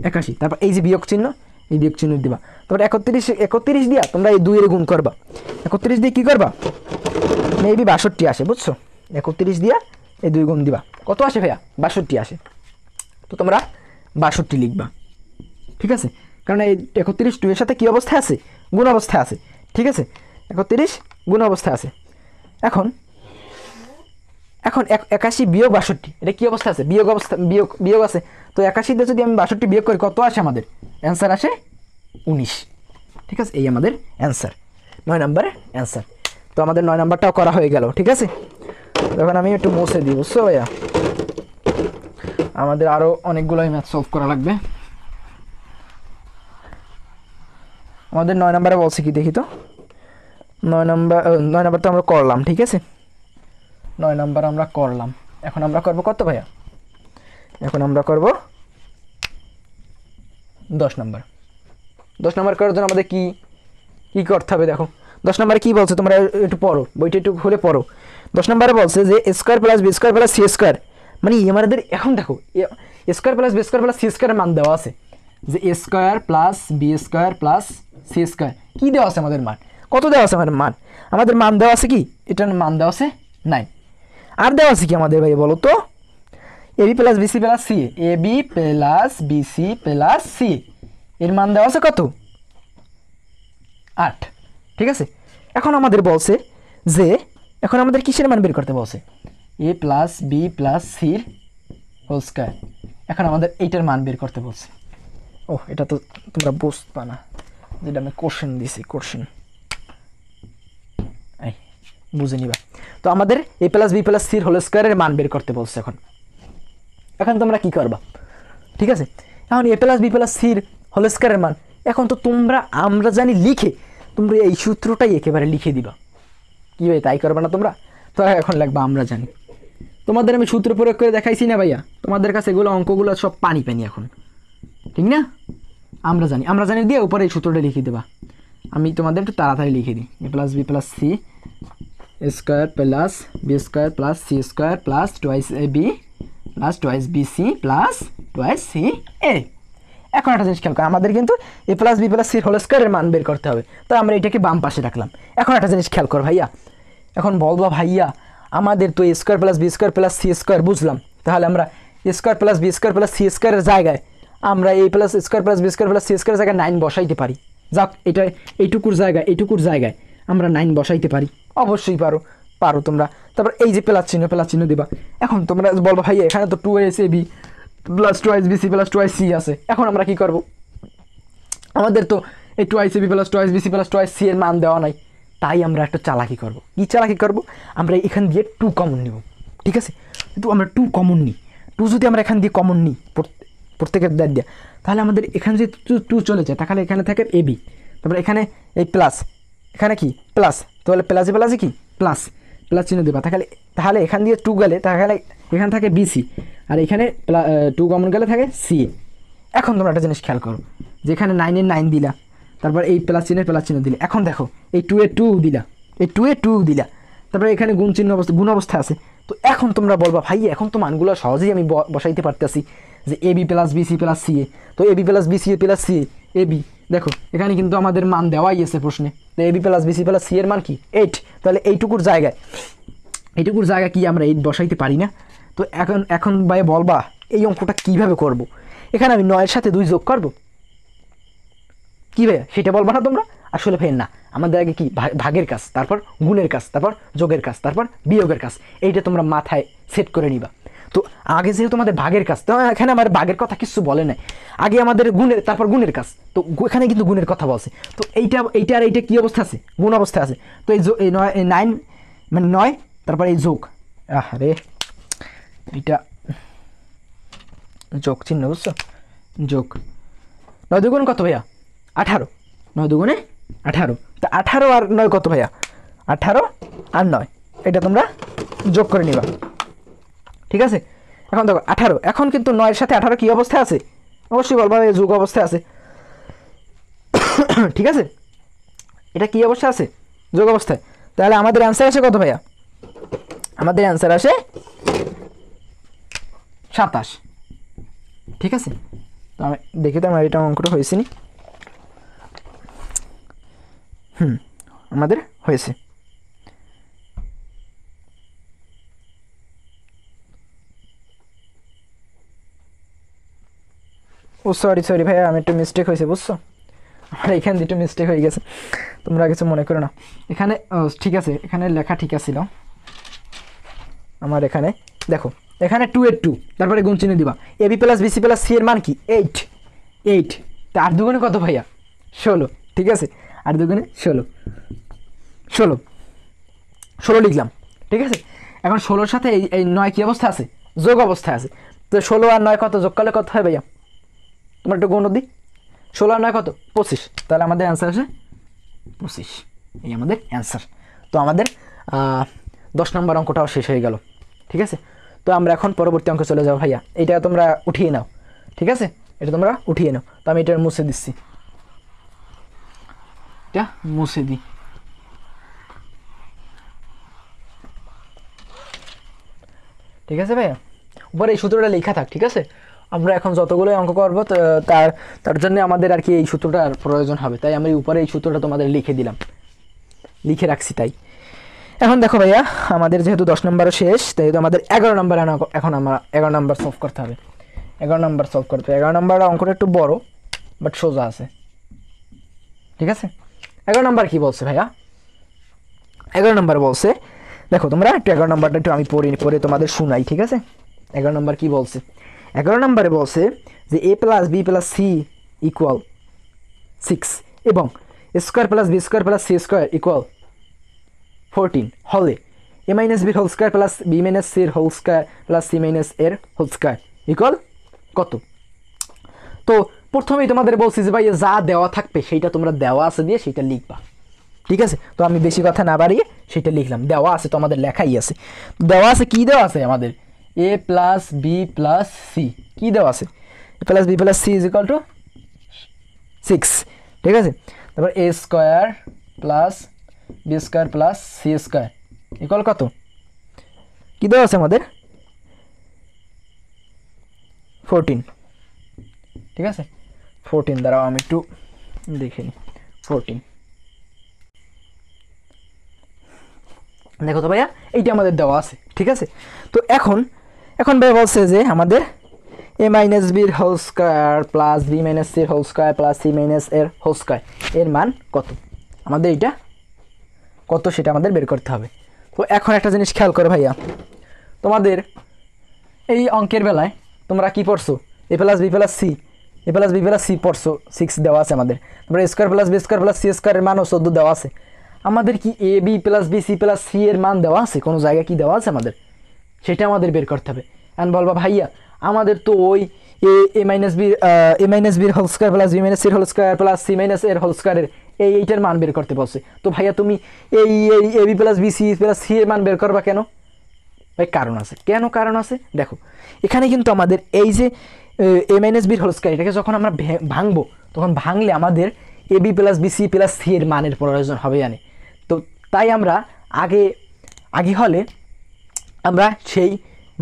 81, তারপর এই যে বিয়োগ চিহ্ন এই বিয়োগ চিহ্ন দিবা, তারপর 31 দিয়া তোমরা এই 2 এর গুণ করবা, 31 দিয়ে কি করবা মেবি 62 আসে, বুঝছো? 31 দিয়া এই 2 গুণ দিবা, কত আসে ভাইয়া 62 আসে, তো তোমরা 62 লিখবা। ঠিক আছে, কারণ এই 31 2 এর সাথে কি অবস্থায় আছে গুণ অবস্থায় আছে। ঠিক আছে, 31 গুণ অবস্থায় আছে। এখন এখন 81 বিয়োগ 62 এটা কি অবস্থা আছে বিয়োগ অবস্থা, বিয়োগ আছে, তো 81 দিয়ে যদি আমি 62 বিয়োগ করি কত আসে আমাদের অ্যান্সার আসে 19। ঠিক আছে, এই আমাদের অ্যান্সার 9 নম্বরের অ্যান্সার। তো আমাদের 9 নম্বরটাও করা হয়ে গেল। ঠিক আছে, এখন আমি একটু মুছে দিই, বুঝছো ভাইয়া? আমাদের আরও অনেকগুলোই ম্যাথ সলভ করা লাগবে। আমাদের 9 নম্বরে বলছে কি দেখি তো, 9 নম্বর তো আমরা করলাম। ঠিক আছে, 9 নম্বর আমরা করলাম। এখন আমরা করব কত ভাইয়া? এখন আমরা করব 10 নম্বর। 10 নম্বর করার জন্য আমাদের কি কি করতে হবে দেখো। 10 নম্বরে কি বলছে তোমরা একটু পড়ো, বইটা একটু খুলে পড়ো। 10 নম্বরে বলছে যে square plus B square plus C square, মানে আমাদের এখন দেখো square plus B square plus C স্কোয়ারের মান দেওয়া আছে, যে a square plus B square plus C square কী দেওয়া আছে আমাদের মান, কত দেওয়া আছে আমাদের মান? আমাদের মান দেওয়া আছে কি, এটার মান দেওয়া আছে 9। আর দেওয়া আছে কি আমাদের ভাই বলো তো, AB plus BC plus C, AB plus BC plus C এর মান দেওয়া আছে কত 8। ঠিক আছে, এখন আমাদের বলছে যে এখন আমাদের কিসের মান বের করতে বলছে, এ প্লাস বি প্লাস সির হোল স্কয়ার। এখন আমাদের এইটার মান বের করতে বলছে। ও এটা তো তোমরা বুঝবা না, যেটা আমি কোশ্চেন দিছি, কোশ্চেন এই বুঝে নিবা। তো আমাদের এ প্লাস বি প্লাস সির হোল স্কয়ারের মান বের করতে বলছে। এখন তোমরা কি করবা? ঠিক আছে, এখন এ প্লাস বি প্লাস সির হোল স্কয়ারের মান এখন তো তোমরা আমরা জানি লিখে তোমরা এই সূত্রটাই একেবারে লিখে দিবা। কি ভাই তাই করবে না তোমরা? তো এখন লাগবা আমরা জানি, তোমাদের আমি সূত্র প্রয়োগ করে দেখাইছি না ভাইয়া, তোমাদের কাছে এগুলো অঙ্কগুলো সব পানি পানি এখন, ঠিক না? আমরা জানি দিয়ে উপরে এই সূত্রটা লিখে দেবা। আমি তোমাদের একটু তাড়াতাড়ি লিখে দিই, a plus B plus C square plus B square plus C square plus twice a B plus twice b C plus twice c a. এখন একটা জিনিস খেয়াল করে, আমাদের কিন্তু এ প্লাস বি প্লাস সির হোল স্কয়ারের মান বের করতে হবে, তো আমরা এটাকে বাম পাশে রাখলাম। এখন একটা জিনিস খেয়াল কর ভাইয়া, এখন বলবা ভাইয়া আমাদের তো a square plus B square plus C square বুঝলাম, তাহলে আমরা a square plus B square plus C স্কোয়ারের জায়গায় আমরা এ plus square plus B square plus C স্কোয়ারের জায়গায় 9 বসাইতে পারি। যাক, এটা এইটুকুর জায়গায় আমরা 9 বসাইতে পারি। অবশ্যই পারো তোমরা। তারপর এই যে প্লাস চিহ্ন দিবা। এখন তোমরা বলবো ভাইয়া এখানে তো 2 B plus 2 B plus 2 C আছে, এখন আমরা কি করব? আমাদের তো এই 2 B plus 2 B plus 2 C এর মান দেওয়া নাই, তাই আমরা একটা চালাকি করব। কি চালাকি করব? আমরা এখান দিয়ে 2 কমন নিব। ঠিক আছে, কিন্তু আমরা 2 কমন নিই, 2 যদি আমরা এখান দিয়ে কমন নিই প্রত্যেকের দাঁড় দিয়ে, তাহলে আমাদের এখানে যদি 2 চলে যায় তাহলে এখানে থাকে এ বি, তারপরে এখানে এই প্লাস, এখানে কি প্লাস, তাহলে প্লাসে কি প্লাস চিহ্ন দেবা। তাহলে এখান দিয়ে 2 গেলে তাহলে এখানে থাকে বিসি, আর এখানে 2 কমন গেলে থাকে সি। এখন তোমরা একটা জিনিস খেয়াল করো, যেখানে 9 এর 9 দিলা, তারপর এই প্লাস চিহ্ন দিলে, এখন দেখো এই 2 এর 2 দিলা, এই 2 এর 2 দিলা, তারপরে এখানে গুণ অবস্থা আছে। তো এখন তোমরা বলবা ভাই এখন তো মানগুলো সহজেই আমি বসাইতে পারতেছি, যে a B plus BC plus C a, তো a B plus BC plus C a b, দেখো এখানে কিন্তু আমাদের মান দেওয়াই আছে প্রশ্নে, তো a B plus BC plus C এর মান কি 8, তাহলে এইটুকুর জায়গায় কি আমরা 8 বসাইতে পারি না? তো এখন ভাই বলবা এই অঙ্কটা কিভাবে করব? এখানে আমি 9 এর সাথে 2 যোগ করব, কি ভাইয়া সেটা বলবা না তোমরা? আসলে ভাই না, আমাদের আগে কি ভাগের কাজ, তারপর গুণের কাজ, তারপর যোগের কাজ, তারপর বিয়োগের কাজ, এইটা তোমরা মাথায় সেট করে নিবা। তো আগে যেহেতু আমাদের ভাগের কাজ, তো এখানে আমার ভাগের কথা কিছু বলে নাই, আগে আমাদের তারপর গুণের কাজ, তো এখানে কিন্তু গুণের কথা বলছে। তো এইটা কি অবস্থা আছে? গুণ অবস্থা আছে। তো এই 9 মানে 9, তারপর এই যোগ, আরে এইটা যোগ চিহ্ন, বুঝছো? যোগ 9 দুগুণ কত ভাইয়া 18, 9 দুগুণে 18, তা 18 আর 9 কত ভাইয়া? 18 আর 9 এটা তোমরা যোগ করে নিবা। ঠিক আছে, এখন দেখো 18, এখন কিন্তু 9-এর সাথে 18 কি অবস্থায় আছে? অবশ্যই বলবা যোগ অবস্থায় আছে। ঠিক আছে, এটা কি অবস্থা আছে? যোগ অবস্থায়। তাহলে আমাদের অ্যান্সার আসে কত ভাইয়া? আমাদের অ্যান্সার আসে 27। ঠিক আছে, তো আমি দেখি তো আমার এটা অঙ্কটা হয়েছে নি। আমাদের হয়েছে। ও সরি সরি ভাইয়া, আমি একটু মিস্টেক হয়েছে বুঝছো, আমার এখানে দুটো মিস্টেক হয়ে গেছে, তোমরা কিছু মনে করো না। এখানে ঠিক আছে, এখানে লেখা ঠিক আছিল আমার। এখানে দেখো, এখানে 2 এর 2, তারপরে গুণ চিহ্ন দিবা। AB plus BC plus C এর মান কি? 8। তা 8 দুগুণে কত ভাইয়া? 16। ঠিক আছে, 8 দুগুণে 16 লিখলাম। ঠিক আছে, এখন 16-র সাথে এই 9 কি অবস্থা আছে? যোগ অবস্থায় আছে। তো 16 আর 9 কত যোগ করলে কত হয় ভাইয়া? তোমার একটু গুণ দিই। 16 আর 9 কত? 25। তাহলে আমাদের অ্যান্সার আসে 25। এই আমাদের অ্যান্সার। তো আমাদের 10 নম্বর অঙ্কটাও শেষ হয়ে গেল। ঠিক আছে, তো আমরা এখন পরবর্তী অঙ্ক চলে যাবো ভাইয়া। এটা তোমরা উঠিয়ে নাও। ঠিক আছে, এটা তোমরা উঠিয়ে নাও। তো আমি এটা মুছে দিচ্ছি, এটা মুছে দিই। ঠিক আছে ভাইয়া, উপরে এই সূত্রটা লেখা থাক। ঠিক আছে, আমরা এখন যতগুলো অঙ্ক করবো তার জন্য আমাদের আর কি এই সূত্রটার প্রয়োজন হবে, তাই আমি উপরে এই সূত্রটা তোমাদের লিখে দিলাম, লিখে রাখছি। তাই এখন দেখো ভাইয়া, আমাদের যেহেতু 10 নম্বরও শেষ, তাই আমাদের 11 নম্বর এখন আমরা 11 নম্বর সলভ করতে হবে। 11 নম্বর সলভ করতে হবে। 11 নম্বর অঙ্কটা একটু বড়, বাট সোজা আছে। ঠিক আছে, 11 নম্বর কি বলছে ভাইয়া? 11 নম্বর বলছে, দেখো তোমরা একটু 11 নম্বরটা একটু আমি পড়ে তোমাদের শোনাই। ঠিক আছে, 11 নম্বর কি বলছে? 11 নম্বরে বলছে যে a plus B plus C equal 6 এবং square plus B square plus C square equal 14 হলে a মাইনাস বির whole square plus b minus সির whole square plus c minus এর হোল স্কোয়ার ইকুয়াল কত? তো প্রথমেই তোমাদের বলছি যে ভাই যা দেওয়া থাকবে সেইটা তোমরা দেওয়া আছে দিয়ে সেইটা লিখবা। ঠিক আছে, তো আমি বেশি কথা না বাড়িয়ে সেটা লিখলাম। দেওয়া আছে তো আমাদের লেখাই আছে। দেওয়া আছে, কি দেওয়া আছে আমাদের? a plus B plus c কী দেওয়া আছে? a plus B plus c is equal to 6। ঠিক আছে, তারপর a square plus B square plus C square equal কত? কী দেওয়া আছে আমাদের? 14। ঠিক আছে, 14 দ্বারাও আমি একটু দেখে নিই। 14 দেখো তো ভাইয়া, এইটা আমাদের দেওয়া আছে। ঠিক আছে, তো এখন ভাই বলছে যে আমাদের a মাইনাস বির whole square plus b minus সির whole square plus c minus এর হোল স্কোয়ার এর মান কত? আমাদের এইটা কত সেটা আমাদের বের করতে হবে। তো এখন একটা জিনিস খেয়াল করো ভাইয়া, তোমাদের এই অঙ্কের বেলায় তোমরা কি পড়ছো? a plus B plus c পড়ছো, 6 দেওয়া আছে আমাদের। তারপরে square plus B square plus C স্কোয়ারের মানও 14 দেওয়া আছে। আমাদের কি a B plus B C plus C এর মান দেওয়া আছে? কোনো জায়গায় কি দেওয়া আছে আমাদের? সেটা আমাদের বের করতে হবে। অ্যান্ড বলবা ভাইয়া আমাদের তো ওই এ মাইনাস বির whole square plus b minus সির whole square plus c minus এর হোল স্কোয়ারের এইটার মান বের করতে বলছে। তো ভাইয়া তুমি এই a B plus B C plus C এর মান বের করবা কেন? ভাই কারণ আছে। কেন কারণ আছে? দেখো এখানে কিন্তু আমাদের এই যে এ মাইনাস বির হোল স্কোয়ার, এটাকে যখন আমরা ভাঙবো, তখন ভাঙলে আমাদের a B plus B C plus C এর মানের প্রয়োজন হবে জানে। তো তাই আমরা আগে হলে আমরা সেই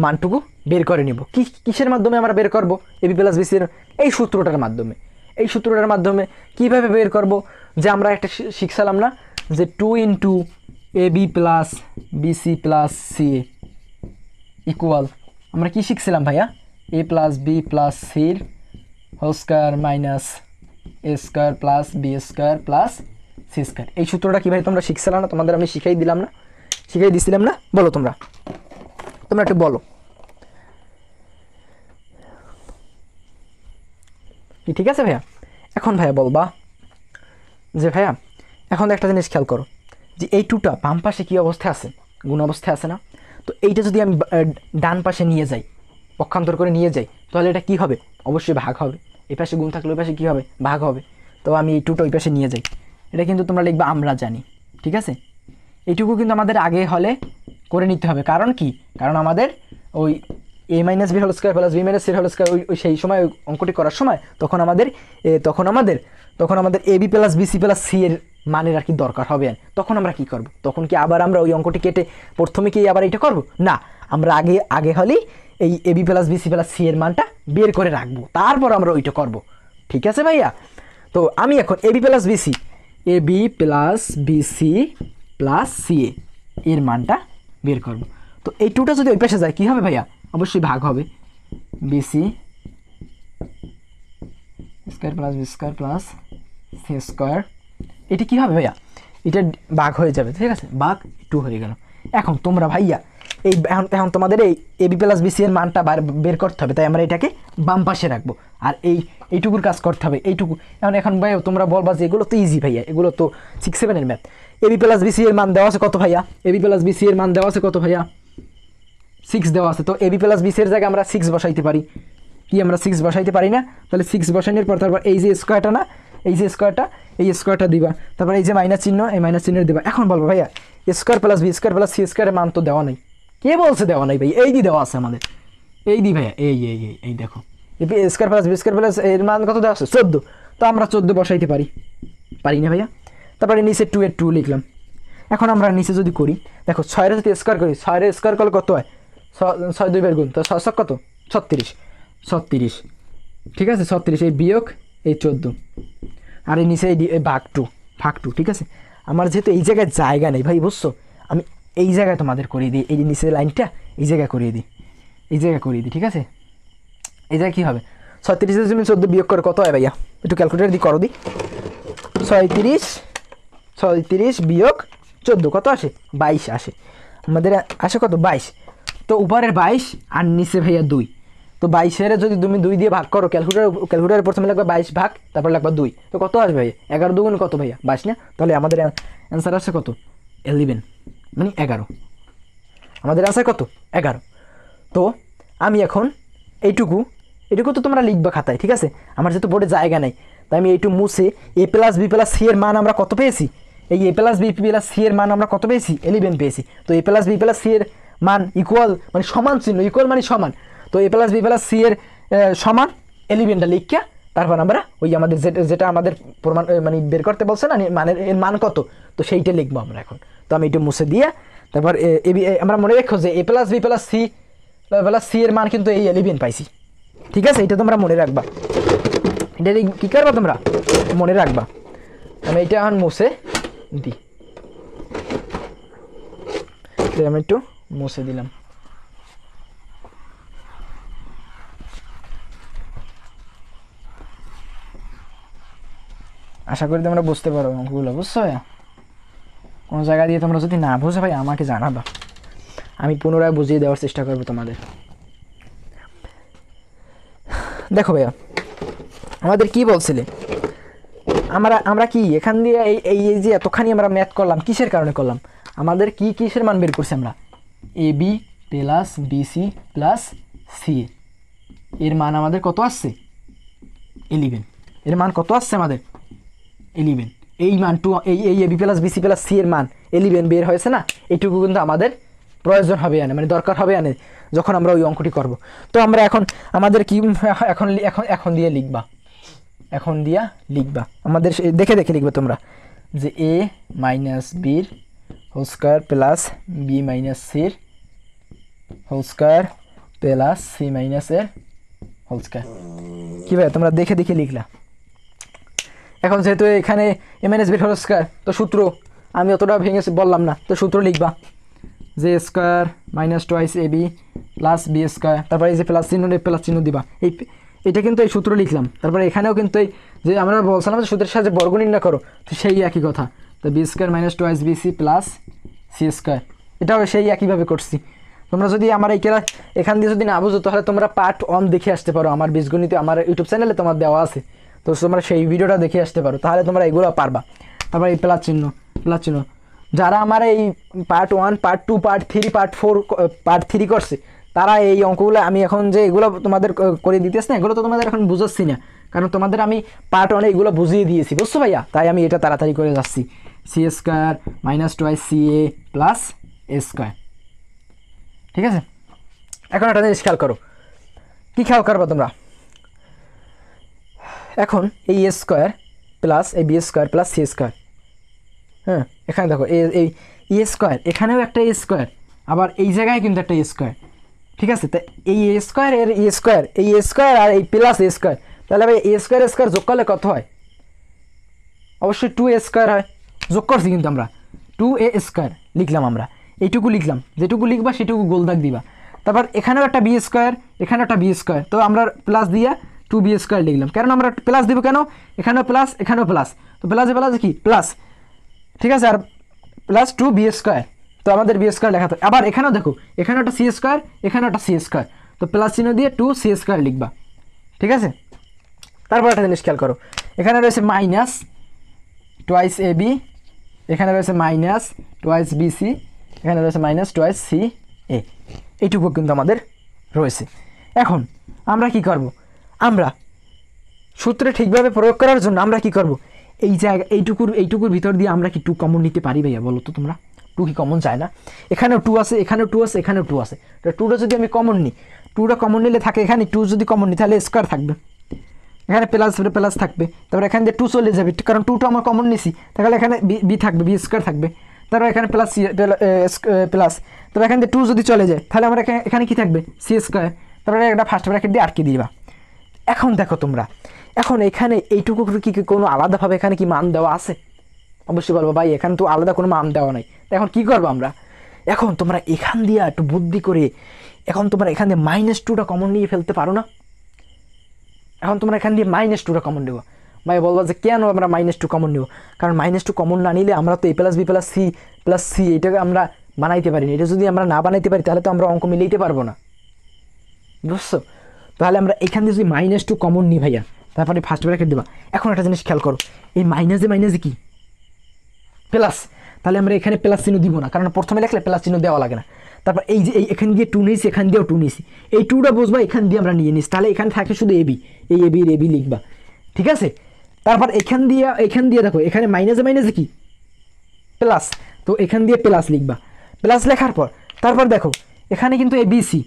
মানটুকু বের করে নিব। কিসের মাধ্যমে আমরা বের করব? এ বি প্লাস বি সির এই সূত্রটার মাধ্যমে। এই সূত্রটার মাধ্যমে কীভাবে বের করব? যে আমরা একটা শিখছিলাম না যে 2 into A B plus B C plus C equal, আমরা কি শিখছিলাম ভাইয়া? এ প্লাস বি প্লাস সির whole square minus a square plus B square plus C square. এই সূত্রটা কী ভাই তোমরা শিখছিলাম না? তোমাদের আমি শিখাই দিছিলাম না? বলো তোমরা একটু বলো কি ঠিক আছে ভাইয়া? এখন ভাইয়া বলবা যে ভাইয়া এখন একটা জিনিস খেয়াল করো যে এই টুটা বাম পাশে কী অবস্থায় আছে? গুণ অবস্থায় আছে না? তো এইটা যদি আমি ডান পাশে নিয়ে যাই, পক্ষান্তর করে নিয়ে যাই, তাহলে এটা কি হবে? অবশ্যই ভাগ হবে। এই পাশে গুণ থাকলে ওই পাশে কী হবে? ভাগ হবে। তো আমি এই টুটা ওই পাশে নিয়ে যাই, এটা কিন্তু তোমরা লিখবা আমরা জানি। ঠিক আছে, এইটুকু কিন্তু আমাদের আগে হলে করে নিতে হবে। কারণ কি? কারণ আমাদের ওই a minus b whole square plus b minus c whole square, ওই সেই সময় অঙ্কটি করার সময় তখন আমাদের a B plus B C plus C এর মানের আর কি দরকার হবে। তখন আমরা কি করব, তখন কি আবার আমরা ওই অঙ্কটি কেটে প্রথমে কি আবার এটা করব না, আমরা আগে হলেই এই a B plus B C plus C এর মানটা বের করে রাখবো, তারপর আমরা ওইটা করব। ঠিক আছে ভাইয়া? তো আমি এখন a B plus BC plus C এর মানটা বের করব। তো এই টুটা যদি ওই পাশে যায় কী হবে ভাইয়া? অবশ্যই ভাগ হবে, BC square plus B square plus C square. এটা কী হবে ভাইয়া? এটা ভাগ হয়ে যাবে, ঠিক আছে, ভাগ 2 হয়ে গেল। এখন তোমরা ভাইয়া এখন তোমাদের এই এ বি প্লাস বিসি এর মানটা বের করতে হবে, তাই আমরা এটাকে বাম পাশে রাখবো, আর এইটুকুর কাজ করতে হবে, এইটুকু। এখন ভাইয়া তোমরা বলবা যে এগুলো তো ইজি ভাইয়া, এগুলো তো 6-7 math. A B plus BC এর মান দেওয়া আছে কত ভাইয়া? এ বি প্লাস বিসি এর মান দেওয়া আছে কত ভাইয়া? 6 দেওয়া আছে। তো এ বি প্লাস বিসি এর জায়গায় আমরা 6 বসাইতে পারি কি? আমরা 6 বসাইতে পারি না? তাহলে 6 বসানোর পর তারপর এই যে স্কোয়ারটা না, এই যে স্কোয়ারটা, এই স্কোয়ারটা দিবা, তারপর এই যে মাইনাস চিহ্ন, এই মাইনাস চিহ্ন দিবা। এখন বলবো ভাইয়া square plus B square plus C স্কোয়ারের মান তো দেওয়া নেই। কে বলছে দেওয়া নেই ভাই? এই দি দেওয়া আছে আমাদের, এই দি ভাইয়া, এই দেখো square plus B square plus এর মান কত দেওয়া আছে? 14। তো আমরা 14 বসাইতে পারি না ভাইয়া? তারপরে নিচে 2 এর 2 লিখলাম। এখন আমরা নিচে যদি করি, দেখো 6 যদি স্কোয়ার করি, 6 স্কোয়ার করলে কত হয়? 6 2 বের গুণ, তো 6 কত? 36। ঠিক আছে, 36, এই বিয়োগ এই 14, আর এই নিচে এই ভাগ 2, ঠিক আছে। আমার যেহেতু এই জায়গায় জায়গা নেই ভাই, বুঝছো, আমি এই জায়গায় তোমাদের করিয়ে দিই, এই যে নিচের লাইনটা এই জায়গায় করিয়ে দিই, ঠিক আছে। এই জায়গায় কী হবে? 36 তুমি 14 বিয়োগ করে কত হয় ভাইয়া? একটু ক্যালকুলেটার দিয়ে করো দি। 36 বিয়োগ 14 কত আসে? 22 আসে। আমাদের আসে কত? 22। তো উপরের 22 আর নিচে ভাইয়া 2। তো 22-এর যদি তুমি 2 দিয়ে ভাগ করো, ক্যালকুলেটারে প্রথমে লাগবে 22 ভাগ, তারপর লাগবে 2। তো কত আসবে ভাইয়া? 11 2 কত ভাইয়া? 22 না? তাহলে আমাদের অ্যান্সার আসে কত? 11, মানে 11। আমাদের আনসার কত? 11। তো আমি এখন এইটুকু তো তোমরা লিখবা খাতায়, ঠিক আছে। আমার যেহেতু বোর্ডে জায়গা নেই, তাই আমি এইটুকু মুছে এ প্লাস বি প্লাস সি এর মান আমরা কত পেয়েছি? এই a plus B plus C এর মান আমরা কত পেয়েছি? 11 পেয়েছি। তো A plus B plus C এর মান ইকুয়াল, মানে সমান চিহ্ন, ইকুয়াল মানে সমান। তো A plus B plus C এর সমান 11টা লিখা, তারপর আমরা ওই আমাদের যেটা আমাদের প্রমাণ মানে বের করতে বলছে না, মানের এর মান কত, তো সেইটা লিখবো আমরা এখন। তো আমি এটা মুছে দিয়ে তারপর আমরা মনে রাখো যে A plus B plus C এর মান কিন্তু এই 11 পাইছি, ঠিক আছে। এটা তোমরা মনে রাখবা, এটা কী করবা তোমরা মনে রাখবা। আমি এটা এখন মুছে দিই, আমি একটু মুছে দিলাম। আশা করি তোমরা বুঝতে পারো অঙ্কগুলো, বুঝছো? কোনো জায়গা দিয়ে তোমরা যদি না বুঝো ভাই আমাকে জানাবা, আমি পুনরায় বুঝিয়ে দেওয়ার চেষ্টা করবো তোমাদের। দেখো ভাইয়া আমাদের কি বলছিলে, আমরা কি এখান দিয়ে এই যে এতখানি আমরা ম্যাথ করলাম, কিসের কারণে করলাম? আমাদের কিসের মান বের করছি আমরা? A B plus BC plus C এর মান আমাদের কত আসছে? 11। এর মান কত আসছে আমাদের? 11। এই মানটু এই a B plus BC plus C এর মান 11 বের হয়েছে না, এইটুকু কিন্তু আমাদের প্রয়োজন হবে মানে দরকার হবে যখন আমরা ওই অঙ্কটি করব। তো আমরা এখন আমাদের কি এখন দিয়ে লিখবা আমাদের দেখে লিখবে তোমরা যে এ মাইনাস বির whole square plus b minus সির whole square plus c minus এর হোল স্কোয়ার। কী ভাই তোমরা দেখে লিখলা। এখন যেহেতু এখানে এ মাইনাস বির হোল স্কোয়ার, তো সূত্র আমি অতটা ভেঙে বললাম না, তো সূত্র লিখবা যে square minus twice A B plus B square, তারপরে এই যে প্লাস চিহ্ন দিবা। এটা কিন্তু এই সূত্র লিখলাম। তারপরে এখানেও কিন্তু এই যে আমরা বলছিলাম যে সূত্রের সাহায্যে বর্গ নির্ণয় করো, তো সেই একই কথা। তো B square minus twice BC plus C square, এটাও সেই একইভাবে করছি। তোমরা যদি আমার এখান দিয়ে যদি না বুঝো, তাহলে তোমরা পার্ট 1 দেখে আসতে পারো, আমার বীজগণিত আমার ইউটিউব চ্যানেলে তোমার দেওয়া আছে, তো তোমরা সেই ভিডিওটা দেখে আসতে পারো, তাহলে তোমরা এগুলো পারবা। তারপর এই প্লাস চিহ্ন যারা আমার এই part 1 part 2 part 3 part 4 part 3 করছে, তারা এই অঙ্কগুলো আমি এখন যে এগুলো তোমাদের করে দিতেছি না, এগুলো তো তোমাদের এখন বুঝাচ্ছি না, কারণ তোমাদের আমি পার্ট 1 এগুলো বুঝিয়ে দিয়েছি, বুঝছো ভাইয়া? তাই আমি এটা তাড়াতাড়ি করে যাচ্ছি। C square minus twice c a plus a square, ঠিক আছে। এখন একটা জিনিস খেয়াল করো, কী খেয়াল করবো তোমরা, এখন এই এ স্কোয়ার প্লাস এই B square plus C square, হ্যাঁ এখানে দেখো এই এ স্কোয়ার, এখানেও একটা এ স্কোয়ার, আবার এই জায়গায় কিন্তু একটা এ স্কোয়ার, ঠিক আছে। তা এই এ স্কোয়ার এর এ স্কোয়ার, এই এ স্কোয়ার আর এই প্লাস এ স্কোয়ার, তাহলে ভাই এ স্কোয়ার যোগ করলে কত হয়? অবশ্যই 2a স্কোয়ার হয়। যোগ করছি কিন্তু আমরা 2a স্কোয়ার লিখলাম, আমরা এইটুকু লিখলাম, যেটুকু লিখবা সেটুকু গোল দাগ দিবা। তারপর এখানেও একটা বি স্কোয়ার, এখানে একটা বি স্কোয়ার, তো আমরা প্লাস দিয়া 2b স্কোয়ার লিখলাম। কারণ আমরা প্লাস দিব কেন, এখানেও প্লাস এখানেও প্লাস, তো প্লাসে প্লাসে কি প্লাস, ঠিক আছে। আর প্লাস 2b স্কোয়ার, তো আমাদের বি স্কোয়ার লেখা তো। আবার এখানেও দেখো, এখানে একটা সি স্কোয়ার, এখানে একটা সি স্কোয়ার, তো প্লাস চিহ্ন দিয়ে 2c স্কোয়ার লিখবা, ঠিক আছে। তারপর একটা জিনিস খেয়াল করো, এখানে রয়েছে মাইনাস টোয়াইস এ বি, এখানে রয়েছে মাইনাস টোয়াইস বি সি, এখানে রয়েছে মাইনাস টোয়াইস সি এ, এইটুকু কিন্তু আমাদের রয়েছে। এখন আমরা কি করব, আমরা সূত্রে ঠিকভাবে প্রয়োগ করার জন্য আমরা কি করব, এই জায়গা এইটুকুর ভিতর দিয়ে আমরা কি 2 কমন নিতে পারি ভাইয়া, বলো তো তোমরা? 2 কি কমন চায় না? এখানেও 2 আছে, এখানেও 2 আছে, এখানেও 2 আছে, তো 2টা যদি আমি কমন নিই, 2টা কমন নিলে থাকে এখানে 2 যদি কমন নিই তাহলে স্কোয়ার থাকবে, এখানে প্লাস প্লাস থাকবে, তারপর এখান দিয়ে 2 চলে যাবে, কারণ 2টা আমার কমন নিছি, তাহলে এখানে বি থাকবে, বি স্কোয়ার থাকবে, তারপর এখানে প্লাস প্লাস, তারপর এখান দিয়ে 2 যদি চলে যায় তাহলে আমার এখানে কি থাকবে, সি স্কোয়ার, তারপরে একটা ফার্স্ট ব্র্যাকেট দিয়ে আটকে দিবা। এখন দেখো তোমরা, এখন এখানে এইটুকু কি কোনো আলাদাভাবে এখানে কি মান দেওয়া আছে? অবশ্যই বলবো ভাই এখানে তো আলাদা কোনো মান দেওয়া নাই, এখন কি করবো আমরা? এখন তোমরা এখান দিয়ে একটু বুদ্ধি করে, এখন তোমরা এখান দিয়ে -2টা কমন নিয়ে ফেলতে পারো না? এখন তোমরা এখান দিয়ে -2টা কমন নেবো। ভাই বলবো যে কেন আমরা -2 কমন নেব? কারণ -2 কমন না নিলে আমরা তো a plus B plus C এটাকে আমরা বানাইতে পারি না। এটা যদি আমরা না বানাইতে পারি তাহলে তো আমরা অঙ্ক মিলাইতে পারবো না, বুঝছো? তাহলে আমরা এখান দিয়ে যদি -2 কমন নিই ভাইয়া, তারপরে ফার্স্ট ব্র্যাকেট দেবা। এখন একটা জিনিস খেয়াল করো, এই মাইনাসে কি প্লাস, তাহলে আমরা এখানে প্লাস চিহ্ন দিব না, কারণ প্রথমে লিখলে প্লাস চিহ্ন দেওয়া লাগে না। তারপর এই যে এখান দিয়ে 2 নিয়েছি, এখান দিয়েও 2 নিয়েছি, এই 2টা বুঝবা এখান দিয়ে আমরা নিয়ে নিস, তাহলে এখানে থাকে শুধু এবি, এই এবি লিখবা, ঠিক আছে। তারপর এখান দিয়ে দেখো, এখানে মাইনাসে কি প্লাস, তো এখান দিয়ে প্লাস লিখবা, প্লাস লেখার পর তারপর দেখো এখানে কিন্তু এ বি সি,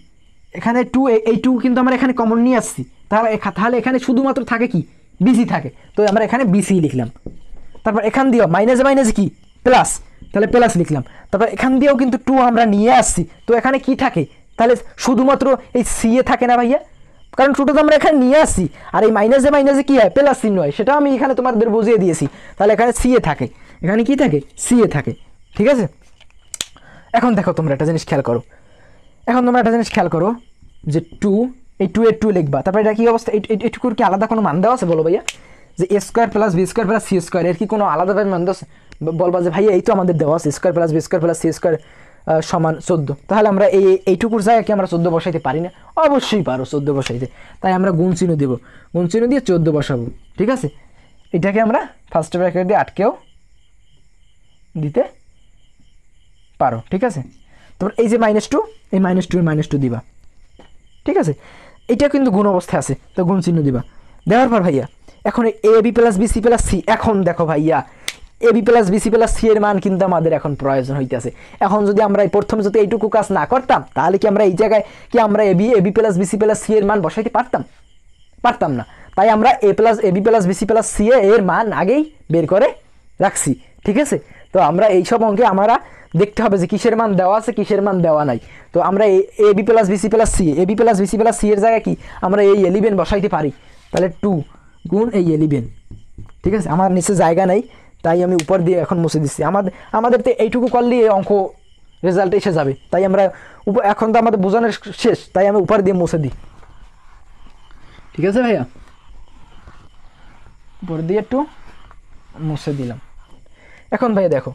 এখানে 2, এই 2 কিন্তু আমরা এখানে কমন নিয়ে আসছি, তাহলে এখানে শুধুমাত্র থাকে কি বিসি থাকে, তো আমরা এখানে বিসি লিখলাম। তারপর এখান দিয়েও মাইনাসে কি প্লাস, তাহলে প্লাস লিখলাম। তারপর এখান দিয়েও কিন্তু 2 আমরা নিয়ে আসছি, তো এখানে কি থাকে, তাহলে শুধুমাত্র এই সি এ থাকে না ভাইয়া, কারণ 2টা তো আমরা এখানে নিয়ে আসছি, আর এই মাইনাসে কি হয়, প্লাস চিহ্ন হয়, সেটা আমি এখানে তোমাদের বুঝিয়ে দিয়েছি। তাহলে এখানে সি এ থাকে, এখানে কি থাকে, সি এ থাকে, ঠিক আছে। এখন দেখো তোমরা একটা জিনিস খেয়াল করো, যে 2, এই 2 এর 2 লিখবা, তারপর এটা কি অবস্থা, এইটুকুর কি আলাদা কোনো মান দেওয়া আছে বলো ভাইয়া? যে a square plus B square plus C square, এর কি কোনো আলাদাভাবে মান দেওয়া আছে? বলবা যে ভাইয়া এই তো আমাদের দেওয়া আছে, square plus B square plus C square সমান 14, তাহলে আমরা এইটুকুর জায়গায় কি আমরা 14 বসাইতে পারি না? অবশ্যই পারো 14 বসাইতে, তাই আমরা গুণ চিহ্ন দেবো, গুণ চিহ্ন দিয়ে 14 বসাবো, ঠিক আছে। এটাকে আমরা ফার্স্ট ব্র্যাকেট দিয়ে আটকেও দিতে পারো, ঠিক আছে। তারপর এই যে -2, এই -2 দিবা, ঠিক আছে। এটা কিন্তু গুণ অবস্থায় আছে, তো গুণ চিহ্ন দিবা, দেওয়ার পর ভাইয়া এখন a B plus B C plus c, এখন দেখো ভাইয়া a B plus B C plus C এর মান কিন্তু আমাদের এখন প্রয়োজন হইতেছে। এখন যদি আমরা এই প্রথমে যদি এইটুকু কাজ না করতাম, তাহলে কি আমরা এই জায়গায় কি আমরা a B plus B C plus C এর মান বসাইতে পারতাম না। তাই আমরা a B plus B C plus C এর মান আগেই বের করে রাখছি, ঠিক আছে। তো আমরা এইসব অঙ্কে আমরা দেখতে হবে যে কিসের মান দেওয়া আছে, কিসের মান দেওয়া নাই। তো আমরা a B plus B C plus C, a B plus B C plus C এর জায়গায় কি আমরা এই 11 বসাইতে পারি, তাহলে 2 গুণ এই 11, ঠিক আছে। আমার নিচে জায়গা নেই, তাই আমি উপর দিয়ে এখন মুছে দিচ্ছি। আমাদের তো এইটুকু করলে অঙ্ক রেজাল্ট এসে যাবে, তাই আমরা এখন তো আমাদের বোঝানোর শেষ, তাই আমি উপর দিয়ে মুছে দিই, ঠিক আছে ভাইয়া। উপর দিয়ে একটু মুছে দিলাম। এখন ভাইয়া দেখো,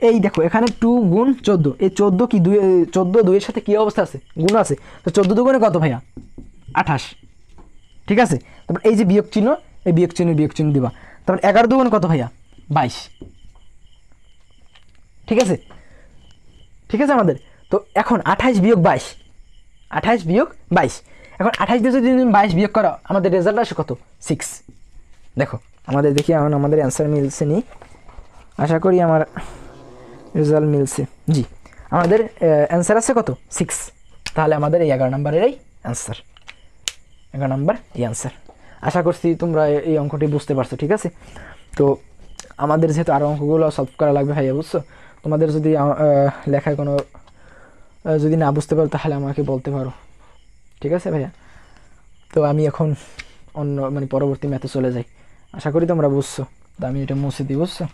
এই দেখো এখানে 2 গুণ 14, এই 14 কি 14 2-এর সাথে কি অবস্থা আছে, গুণ আছে, তো 14 দুগুণে কত ভাইয়া 28, ঠিক আছে। তারপর এই যে বিয়োগ চিহ্ন, এই বিয়োগ চিহ্ন দিবা। তারপর 11 দুগুণে কত ভাইয়া 22, ঠিক আছে আমাদের। তো এখন 28 বিয়োগ 22, এখন 28 দিয়ে যদি তুমি 22 বিয়োগ করো, আমাদের রেজাল্ট আসে কত 6। দেখো আমাদের দেখি এখন আমাদের অ্যান্সার মিলছে নি, আশা করি আমার রেজাল্ট মিলছে, জি আমাদের অ্যান্সার আছে কত 6, তাহলে আমাদের এই 11 নম্বরের এই অ্যান্সার, 11 নম্বর এই অ্যান্সার। আশা করছি তোমরা এই অঙ্কটি বুঝতে পারছো, ঠিক আছে। তো আমাদের যেহেতু আরও অঙ্কগুলো সলভ করা লাগবে ভাইয়া, বুঝছো। তোমাদের যদি লেখায় কোনো যদি না বুঝতে পারো তাহলে আমাকে বলতে পারো, ঠিক আছে ভাইয়া। তো আমি এখন অন্য মানে পরবর্তী ম্যাথে চলে যাই। আশা করি তোমরা বুঝছো। তো আমি এটা মুছে দিই, বুঝছো।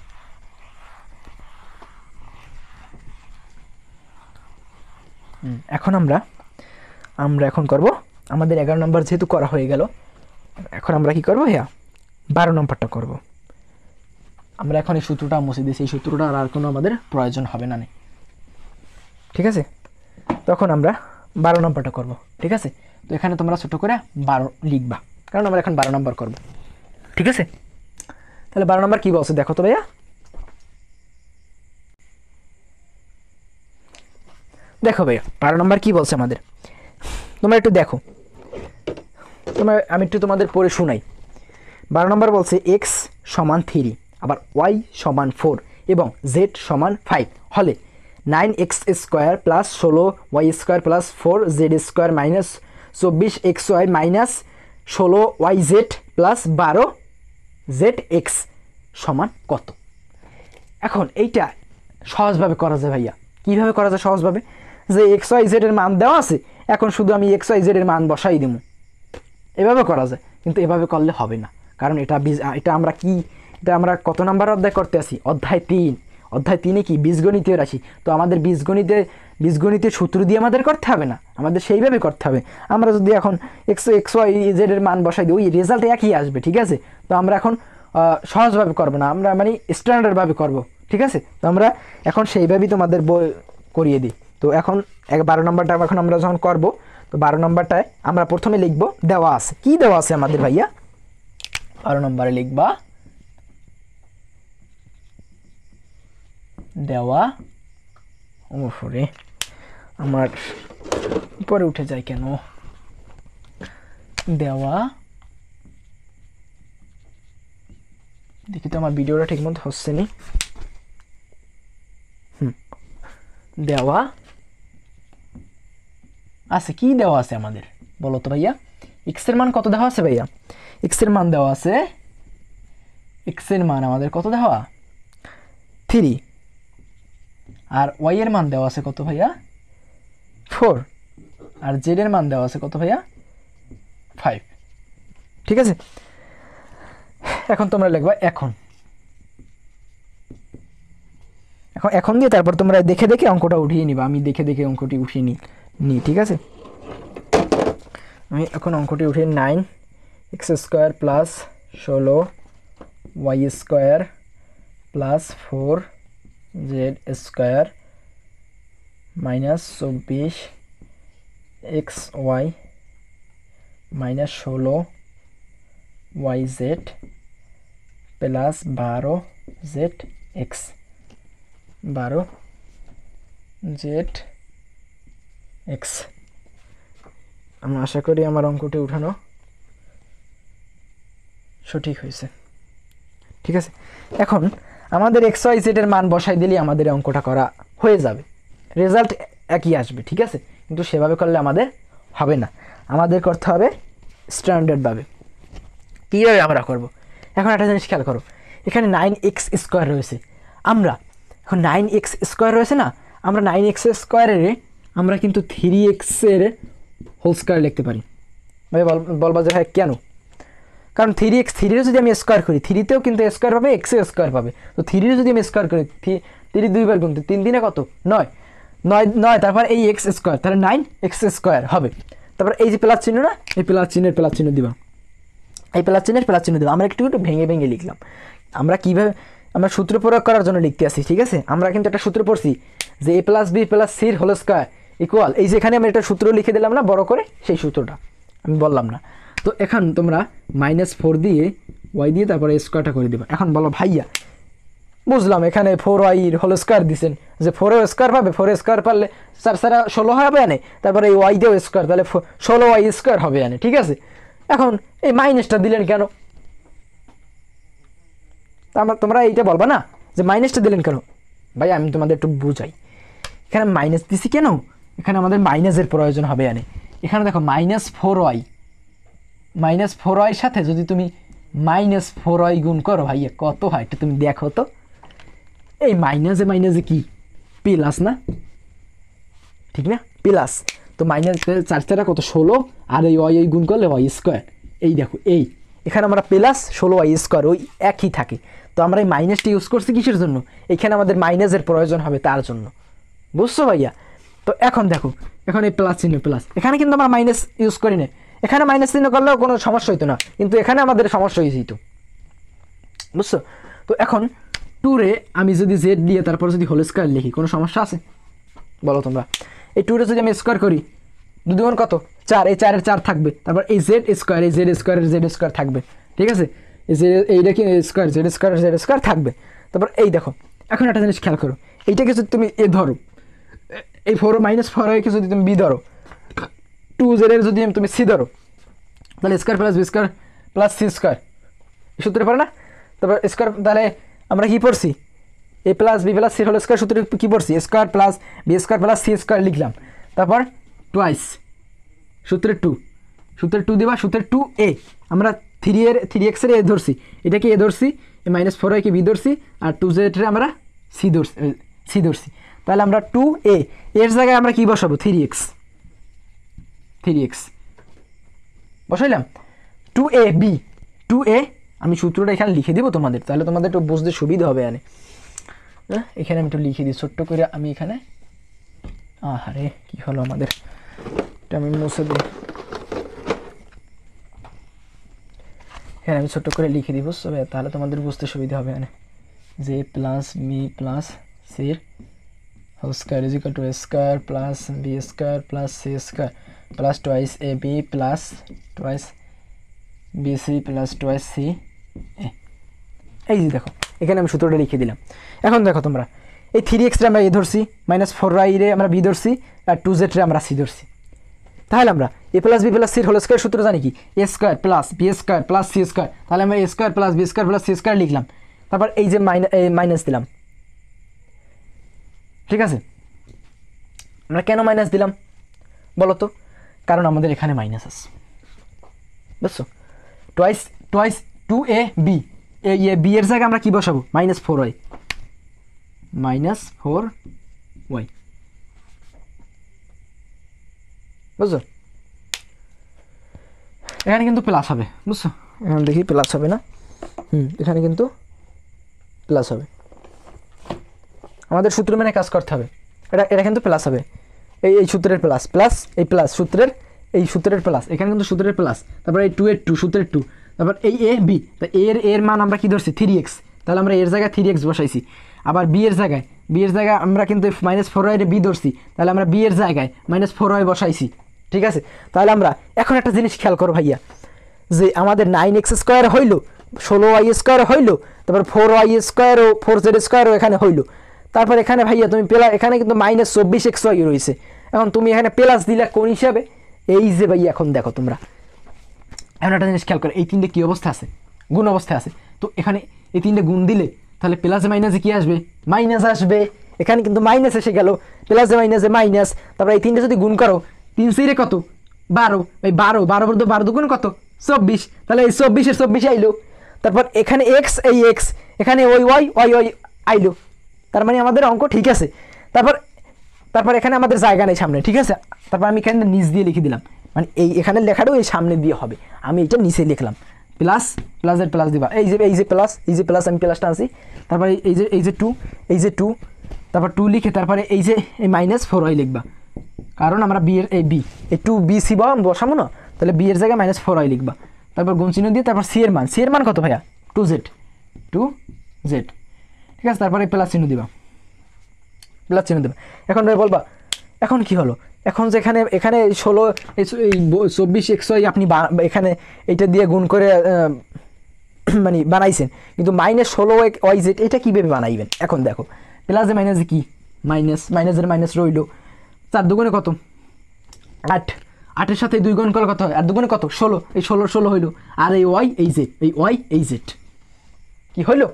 এখন আমরা এখন করব আমাদের 11 নম্বর যেহেতু করা হয়ে গেল, এখন আমরা কি করব ভাইয়া, 12 নম্বরটা করব। আমরা এখন এই সূত্রটা মুছে দিয়েছি, এই সূত্রটা আর কোনো আমাদের প্রয়োজন হবে না, ঠিক আছে। তখন আমরা 12 নম্বরটা করব, ঠিক আছে। তো এখানে তোমরা ছোট করে 12 লিখবা, কারণ আমরা এখন 12 নম্বর করব, ঠিক আছে। তাহলে 12 নম্বর কী বলছে দেখো তো ভাইয়া। দেখো ভাইয়া 12 নম্বর কী বলছে আমাদের, তোমরা একটু দেখো, আমি একটু তোমাদের পড়ে শোনাই। 12 নম্বর বলছে এক্স সমান 3, আবার ওয়াই সমান 4 এবং জেড সমান 5 হলে 9x square plus 16 Y square plus 4 Z square minus 24 X Y minus 16 Y Z plus 12 Z X সমান কত। এখন এইটা সহজভাবে করা যায় ভাইয়া। কীভাবে করা যায় সহজভাবে, যে এক্স ওয়াই জেডের মান দেওয়া আছে, এখন শুধু আমি এক্স ওয়াই জেডের মান বসাই দেবো, এভাবে করা যায়। কিন্তু এভাবে করলে হবে না, কারণ এটা আমরা কত নাম্বার অধ্যায় করতে আসি, অধ্যায় 3। অধ্যায় 3-এ কি বীজগণিতীয় রাশি। তো আমাদের বীজগণিতের সূত্র দিয়ে আমাদের করতে হবে না, আমাদের সেইভাবে করতে হবে। আমরা যদি এখন এক্স ওয়াই জেডের মান বসাই দিই, ওই রেজাল্ট একই আসবে, ঠিক আছে। তো আমরা এখন সহজভাবে করবো না, আমরা মানে স্ট্যান্ডার্ডভাবে করব, ঠিক আছে। তো আমরা এখন সেইভাবেই তোমাদের বই করিয়ে দিই। তো এখন 12 নম্বরটা এখন আমরা যখন করব, তো 12 নম্বরটায় আমরা প্রথমে লিখব দেওয়া আছে। কি দেওয়া আছে আমাদের ভাইয়া, 12 নম্বরে লিখবা দেওয়া, ওরে আমার উপরে উঠে যায় কেন, দেওয়া, দেখি তো আমার ভিডিওটা ঠিক মতো হচ্ছে নি। দেওয়া আছে, কি দেওয়া আছে আমাদের বলো তো ভাইয়া। এক্স এর মান কত দেওয়া আছে ভাইয়া, এক্স এর মান দেওয়া আছে, এক্স এর মান আমাদের কত দেওয়া 3, আর ওয়াই এর মান দেওয়া আছে কত ভাইয়া 4, আর জেড এর মান দেওয়া আছে কত ভাইয়া 5, ঠিক আছে। এখন তোমরা লিখবা এখন দিয়ে তারপর তোমরা দেখে দেখে অঙ্কটা উঠিয়ে নিবা। আমি দেখে দেখে অঙ্কটি উঠিয়ে নিই, ঠিক আছে। আমি এখন অঙ্কটি উঠিয়ে 9x square plus 16 Y square plus 4 Z square minus 24 X Y minus 16 Y Z plus 12 Z X, 12 Z X. আমি আশা করি আমার অঙ্কটি উঠানো সঠিক হয়েছে, ঠিক আছে। এখন আমাদের এক্স ওয়াই জেডের মান বসাই দিলেই আমাদের অঙ্কটা করা হয়ে যাবে, রেজাল্ট একই আসবে, ঠিক আছে। কিন্তু সেভাবে করলে আমাদের হবে না, আমাদের করতে হবে স্ট্যান্ডার্ডভাবে। কীভাবে আমরা করব, এখন একটা জিনিস খেয়াল করো, এখানে 9x স্কোয়ার রয়েছে, আমরা এখন 9x স্কোয়ার রয়েছে না, আমরা 9x স্কোয়ারের আমরা কিন্তু 3x এর হোল স্কোয়ার লিখতে পারি। ভাই বলবা যে ভাই কেন, কারণ 3x 3 যদি আমি স্কোয়ার করি, 3-তেও কিন্তু স্কোয়ার পাবে, এক্সে স্কোয়ার পাবে। তো 3 যদি আমি স্কোয়ার করি, 3 দুইবার গুনতে 3 দিনে কত 9, তারপর এই এক্স স্কোয়ার, তাহলে 9x স্কোয়ার হবে। তারপর এই যে প্লাস চিহ্ন না, এই প্লাস চিহ্ন দিবা, এই প্লাস চিহ্ন দেবো। আমরা একটু ভেঙে ভেঙে লিখলাম। আমরা কীভাবে আমরা সূত্র প্রয়োগ করার জন্য লিখতে আসি, ঠিক আছে। আমরা কিন্তু একটা সূত্র পড়ছি যে a প্লাস বি প্লাস সির হোল স্কোয়ার ইকুয়াল, এই যেখানে আমি একটা সূত্র লিখে দিলাম না বড় করে, সেই সূত্রটা আমি বললাম না। তো এখন তোমরা -4 দিয়ে ওয়াই দিয়ে তারপরে স্কোয়ারটা করে দেবে। এখন বলো ভাইয়া বুঝলাম এখানে 4y হোল স্কোয়ার দিচ্ছেন, যে 4 স্কোয়ার পাবে, 4 স্কোয়ার পারলে 4 16 হবে আনে, তারপরে এই ওয়াই দিয়েও স্কোয়ার, তাহলে 16y স্কোয়ার হবে আনে, ঠিক আছে। এখন এই মাইনাসটা দিলেন কেন, তোমরা এইটা বলবা না যে মাইনাসটা দিলেন কেন। ভাই আমি তোমাদের একটু বুঝাই, এখানে মাইনাস দিছি কেন, এখানে আমাদের মাইনাসের প্রয়োজন হবে। এখানে দেখো -4y সাথে যদি তুমি -4y গুণ করো ভাইয়া কত হয় এটা তুমি দেখো তো। এই মাইনাসে কি প্লাস না, ঠিক না? প্লাস তো মাইনাস 4 কত 16, আর এই ওয়াই গুণ করলে ওয়াই স্কোয়ার। এই দেখো এখানে আমরা প্লাস 16y স্কোয়ার ওই একই থাকে। তো আমরা এই মাইনাসটা ইউজ করছি কিসের জন্য? এখানে আমাদের মাইনাসের প্রয়োজন হবে তার জন্য, বুঝছো ভাইয়া? তো এখন দেখো, এখন এই প্লাস চিহ্ন প্লাস, এখানে কিন্তু আমরা মাইনাস ইউজ করি না। এখানে মাইনাস চিহ্ন করলেও কোনো সমস্যা হইতো না, কিন্তু এখানে আমাদের সমস্যা হয়ে যেত, বুঝছো? তো এখন 2 রে আমি যদি জেড দিয়ে তারপর যদি হোল স্কোয়ার লিখি কোনো সমস্যা আছে বলো তোমরা? এই 2 রে যদি আমি স্কোয়ার করি 2 দুগুণ কত 4, এই 4 এর 4 থাকবে, তারপর এই জেড স্কোয়ার, এই জেড স্কোয়ারের জেড স্কোয়ার থাকবে, ঠিক আছে? এইটা কি স্কোয়ার জেড স্কোয়ার থাকবে। তারপর এই দেখো, এখন একটা জিনিস খেয়াল করো, এইটাকে যদি তুমি এ ধরো, এই -4y যদি তুমি বি ধরো, 2z এর যদি তুমি সি ধরো, তাহলে square plus B square plus C square সূত্রে পারে না? তারপর স্কোয়ার, তাহলে আমরা কি পড়ছি? A plus B plus C whole square সূত্রে কী পড়ছি? Square plus B square plus C square লিখলাম। তারপর টোয়াইস সূত্রের 2 দিবা, সূত্রের 2a আমরা 3x এর এ ধরছি, এটাকে এ ধরছি, এই -4y কে বি ধরছি, আর 2z এর আমরা সি ধরছি। তাহলে আমরা 2a এর জায়গায় আমরা কি বসাবো? 3x বসাইলাম। 2a আমি সূত্রটা এখানে লিখে দিব তোমাদের, তাহলে তোমাদের একটু বুঝতে সুবিধা হবে। এখানে আমি একটু লিখে দিই ছোট্ট করে, আমি এখানে আরে কি হলো আমাদের, এটা আমি মুছে দিই। হ্যাঁ আমি ছোট্ট করে লিখে দিই, বুঝছো ভাই? তাহলে তোমাদের বুঝতে সুবিধা হবে। যে প্লাস বি প্লাস সির whole square is equal to a square plus B square plus C square plus twice A B plus twice b C plus twice c a. এই যে দেখো, এখানে আমি সূত্রটা লিখে দিলাম। এখন দেখো তোমরা, এই 3x রে আমরা এ ধরছি, -4y রে আমরা বি ধরছি, আর 2z রে আমরা সি ধরছি। তাহলে আমরা এ প্লাস বি প্লাস সির হোল স্কোয়ার সূত্র জানি কি? A square plus B square plus C square. তাহলে আমরা a square plus B square plus C square লিখলাম। তারপর এই যে মাইনাস দিলাম, ঠিক আছে? আমরা কেন মাইনাস দিলাম বলো তো? কারণ আমাদের এখানে মাইনাস আছে, বুঝছো? টোয়াইস 2ab, এই বি এর জায়গায় আমরা কি বসাবো? -4y বুঝছো? এখানে কিন্তু প্লাস হবে, বুঝছো? এখানে দেখি প্লাস হবে না, এখানে কিন্তু প্লাস হবে। আমাদের সূত্র মেনে কাজ করতে হবে। এটা কিন্তু প্লাস হবে, এই সূত্রের প্লাস এই প্লাস এই সূত্রের প্লাস, এখানে কিন্তু সূত্রের প্লাস, তারপর এই 2 এর 2 সূত্রের 2, তারপর এই এ বি, তা এর মান আমরা কি ধরছি? 3x। তাহলে আমরা এর জায়গায় 3x বসাইছি। আবার বি এর জায়গায় আমরা কিন্তু -4y বি ধরছি, তাহলে আমরা বি এর জায়গায় -4y বসাইছি, ঠিক আছে? তাহলে আমরা এখন একটা জিনিস খেয়াল করো ভাইয়া, যে আমাদের 9x স্কোয়ার হইলো, 16y স্কোয়ার হইলো, তারপর 4y স্কোয়ার ও 4z স্কোয়ারও এখানে হইলো। তারপর এখানে ভাইয়া তুমি এখানে কিন্তু -24xy রয়েছে। এখন তুমি এখানে প্লাস দিলে কোন হিসাবে? এই যে ভাইয়া, এখন দেখো তোমরা, এখন একটা জিনিস খেয়াল করো, এই 3টে কী অবস্থা আছে? গুণ অবস্থায় আছে। তো এখানে এই 3টে গুণ দিলে তাহলে প্লাসে মাইনাসে কী আসবে? মাইনাস আসবে। এখানে কিন্তু মাইনাস এসে গেল, প্লাসে মাইনাসে মাইনাস। তারপর এই 3টে যদি গুণ করো, 3 সিরে কত? 12, এই 12 দুগুণ কত? 24। তাহলে এই 24 আইলো। তারপর এখানে এক্স, এই এক্স, এখানে ওয়াই আইলো। তার মানে আমাদের অঙ্ক ঠিক আছে। তারপর এখানে আমাদের জায়গা নেই সামনে, ঠিক আছে? তারপর আমি এখানে নিচ দিয়ে লিখে দিলাম, মানে এখানে লেখাটাও এই সামনে দিয়ে হবে, আমি এটা নিচে লিখলাম। প্লাসের প্লাস দিবা, এই যে প্লাস আমি প্লাসটা আনছি। তারপরে এই যে 2, তারপর 2 লিখে তারপরে এই যে -4y লিখবা, কারণ আমরা বি এর এই 2b সি বসাবো না, তাহলে বি এর জায়গায় -4y লিখবা। তারপর গুণ চিহ্ন দিয়ে তারপর সি এর মান কত ভাইয়া? 2z, ঠিক আছে? তারপরে প্লাস চিহ্ন দিবা। এখন ভাই বলবা, এখন কি হলো? এখন যে এখানে 24xy আপনি এখানে এইটা দিয়ে গুণ করে মানে বানাইছেন, কিন্তু -16yz এটা কীভাবে বানাইবেন? এখন দেখো, প্লাসে মাইনাসে কি? মাইনাসের মাইনাস রইল। 4 দুগুণে কত? 8, 8-এর সাথে 2 গুণ করলে কত হয়? 8 দুগুণে কত? 16, এই 16 হইলো। আর এই ওয়াই এই জেড কি হইলো?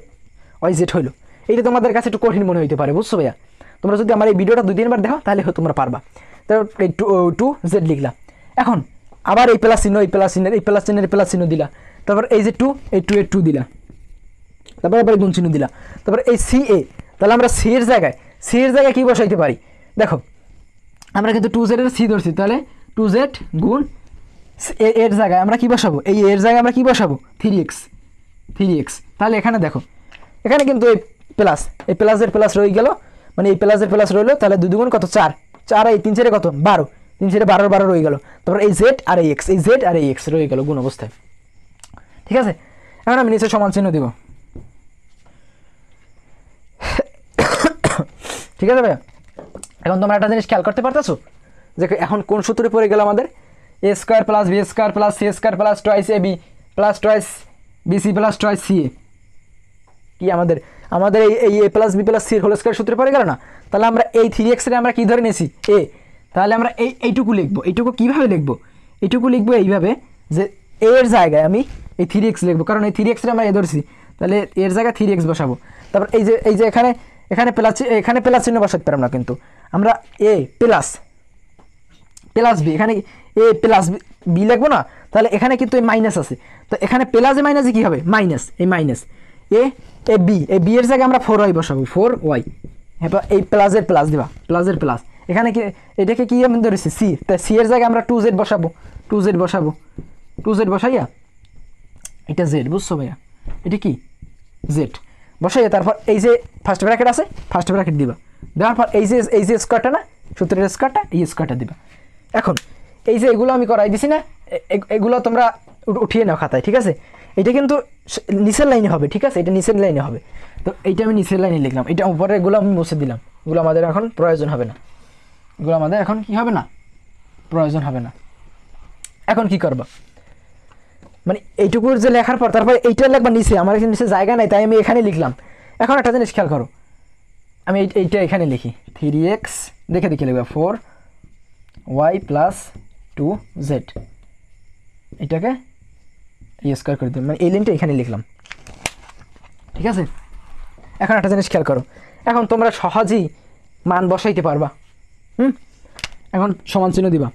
ওয়াই-জেড হইলো। এইটা তোমাদের কাছে একটু কঠিন মনে হইতে পারে, বুঝছো ভাইয়া? তোমরা যদি আমার এই ভিডিওটা 2-3 বার দেখো তাহলে তোমরা পারবা। তারপর এই টু জেড লিখলাম। এখন আবার এই প্লাস চিহ্ন, এই প্লাস চিহ্নের এই প্লাস চিহ্নের প্লাস চিহ্ন দিলা, তারপর এই যে টু, এই টু এর টু দিলা, তারপর আবার গুণ চিহ্ন দিলা, তারপর এই সি এ, তাহলে আমরা সি এর জায়গায় কী বসাইতে পারি দেখো, আমরা কিন্তু টু জেডের সি ধরছি, তাহলে টু জেড গুণ এর জায়গায় আমরা কী বসাবো, এই এর জায়গায় আমরা কী বসাবো 3x। তাহলে এখানে দেখো, এখানে কিন্তু এই প্লাসের প্লাস রয়ে গেল, মানে এই প্লাসের প্লাস রইলো, তাহলে 2 গুণ কত 4, 4 এই 3 4 কত 12, 3 4 12 12 রয়ে গেল। তারপর এই জেড আর এই এক্স, এই জেড আর এই এক্স রয়ে গেল গুণ অবস্থায়। ঠিক আছে, এখন আমি নিচে সমান চিহ্ন দিব। ঠিক আছে ভাইয়া, এখন তোমরা একটা জিনিস খেয়াল করতে পারতেছো যে এখন কোন সূত্রে পড়ে গেল আমাদের, এ square plus B square plus C square plus twice A B plus twice b c plus twice C a, কি আমাদের এই এ প্লাস বি প্লাস সির হোল স্কোয়ার সূত্রে পড়ে গেল না? তাহলে আমরা এই 3x এর আমরা কী ধরে নিয়েছি এ, তাহলে আমরা এইটুকু লিখবো। এইটুকু কীভাবে লিখবো? এইটুকু লিখবো এইভাবে যে এর জায়গায় আমি এই 3x লিখবো, কারণ এই 3x এর আমরা এ ধরছি, তাহলে এর জায়গায় 3x বসাবো। তারপর এই যে এখানে প্লাস চিহ্ন বসাতে পারবো না, কিন্তু আমরা এ প্লাস বি, এখানে এ প্লাস বি লিখবো না, তাহলে এখানে কিন্তু এই মাইনাস আছে, তো এখানে প্লাসে মাইনাসে কী হবে মাইনাস, এই মাইনাস এ বি, এই বি এর জায়গায় আমরা 4y বসাবো, 4y, এবার এই প্লাসের প্লাস দিবা, প্লাসের প্লাস, এখানে কি এটাকে কি আমি ধরেছি সি, তাই সি এর জায়গায় আমরা 2z বসাবো, 2z বসাইয়া এটা জেড, বুঝছো ভাইয়া, এটা কি জেড বসাইয়া, তারপর এই যে ফার্স্ট ব্র্যাকেট আছে, ফার্স্ট ব্র্যাকেট দিবা, দেওয়ার পর এই যে স্কোয়ারটা না, সূত্রের স্কোয়ারটা, এই স্কোয়ারটা দিবা। এখন এই যে এগুলো আমি করাই দিছি না, এগুলো তোমরা উঠিয়ে নাও খাতায়, ঠিক আছে? এটা কিন্তু নিচের লাইনে হবে, ঠিক আছে, এটা নিচের লাইনে হবে, তো এইটা আমি নিচের লাইনে লিখলাম, এটা উপরে এগুলো আমি মুছে দিলাম, এগুলো আমাদের এখন প্রয়োজন হবে না, এগুলো আমাদের এখন কি হবে না, প্রয়োজন হবে না। এখন কি করবা, মানে এইটুকুর যে লেখার পর তারপরে এইটা লিখবা নিচে, আমার এখানে নিচে জায়গা নাই, তাই আমি এখানে লিখলাম। এখন একটা জিনিস খেয়াল করো, আমি এইটা এখানে লিখি 3x দেখে লিখবা 4y প্লাস 2z, এটাকে স্কোয়ার করে দিলাম, মানে এই লাইনটা এখানে লিখলাম, ঠিক আছে? এখন একটা জিনিস খেয়াল করো, এখন তোমরা সহজেই মান বসাইতে পারবা, এখন সমান চিহ্ন দিবা।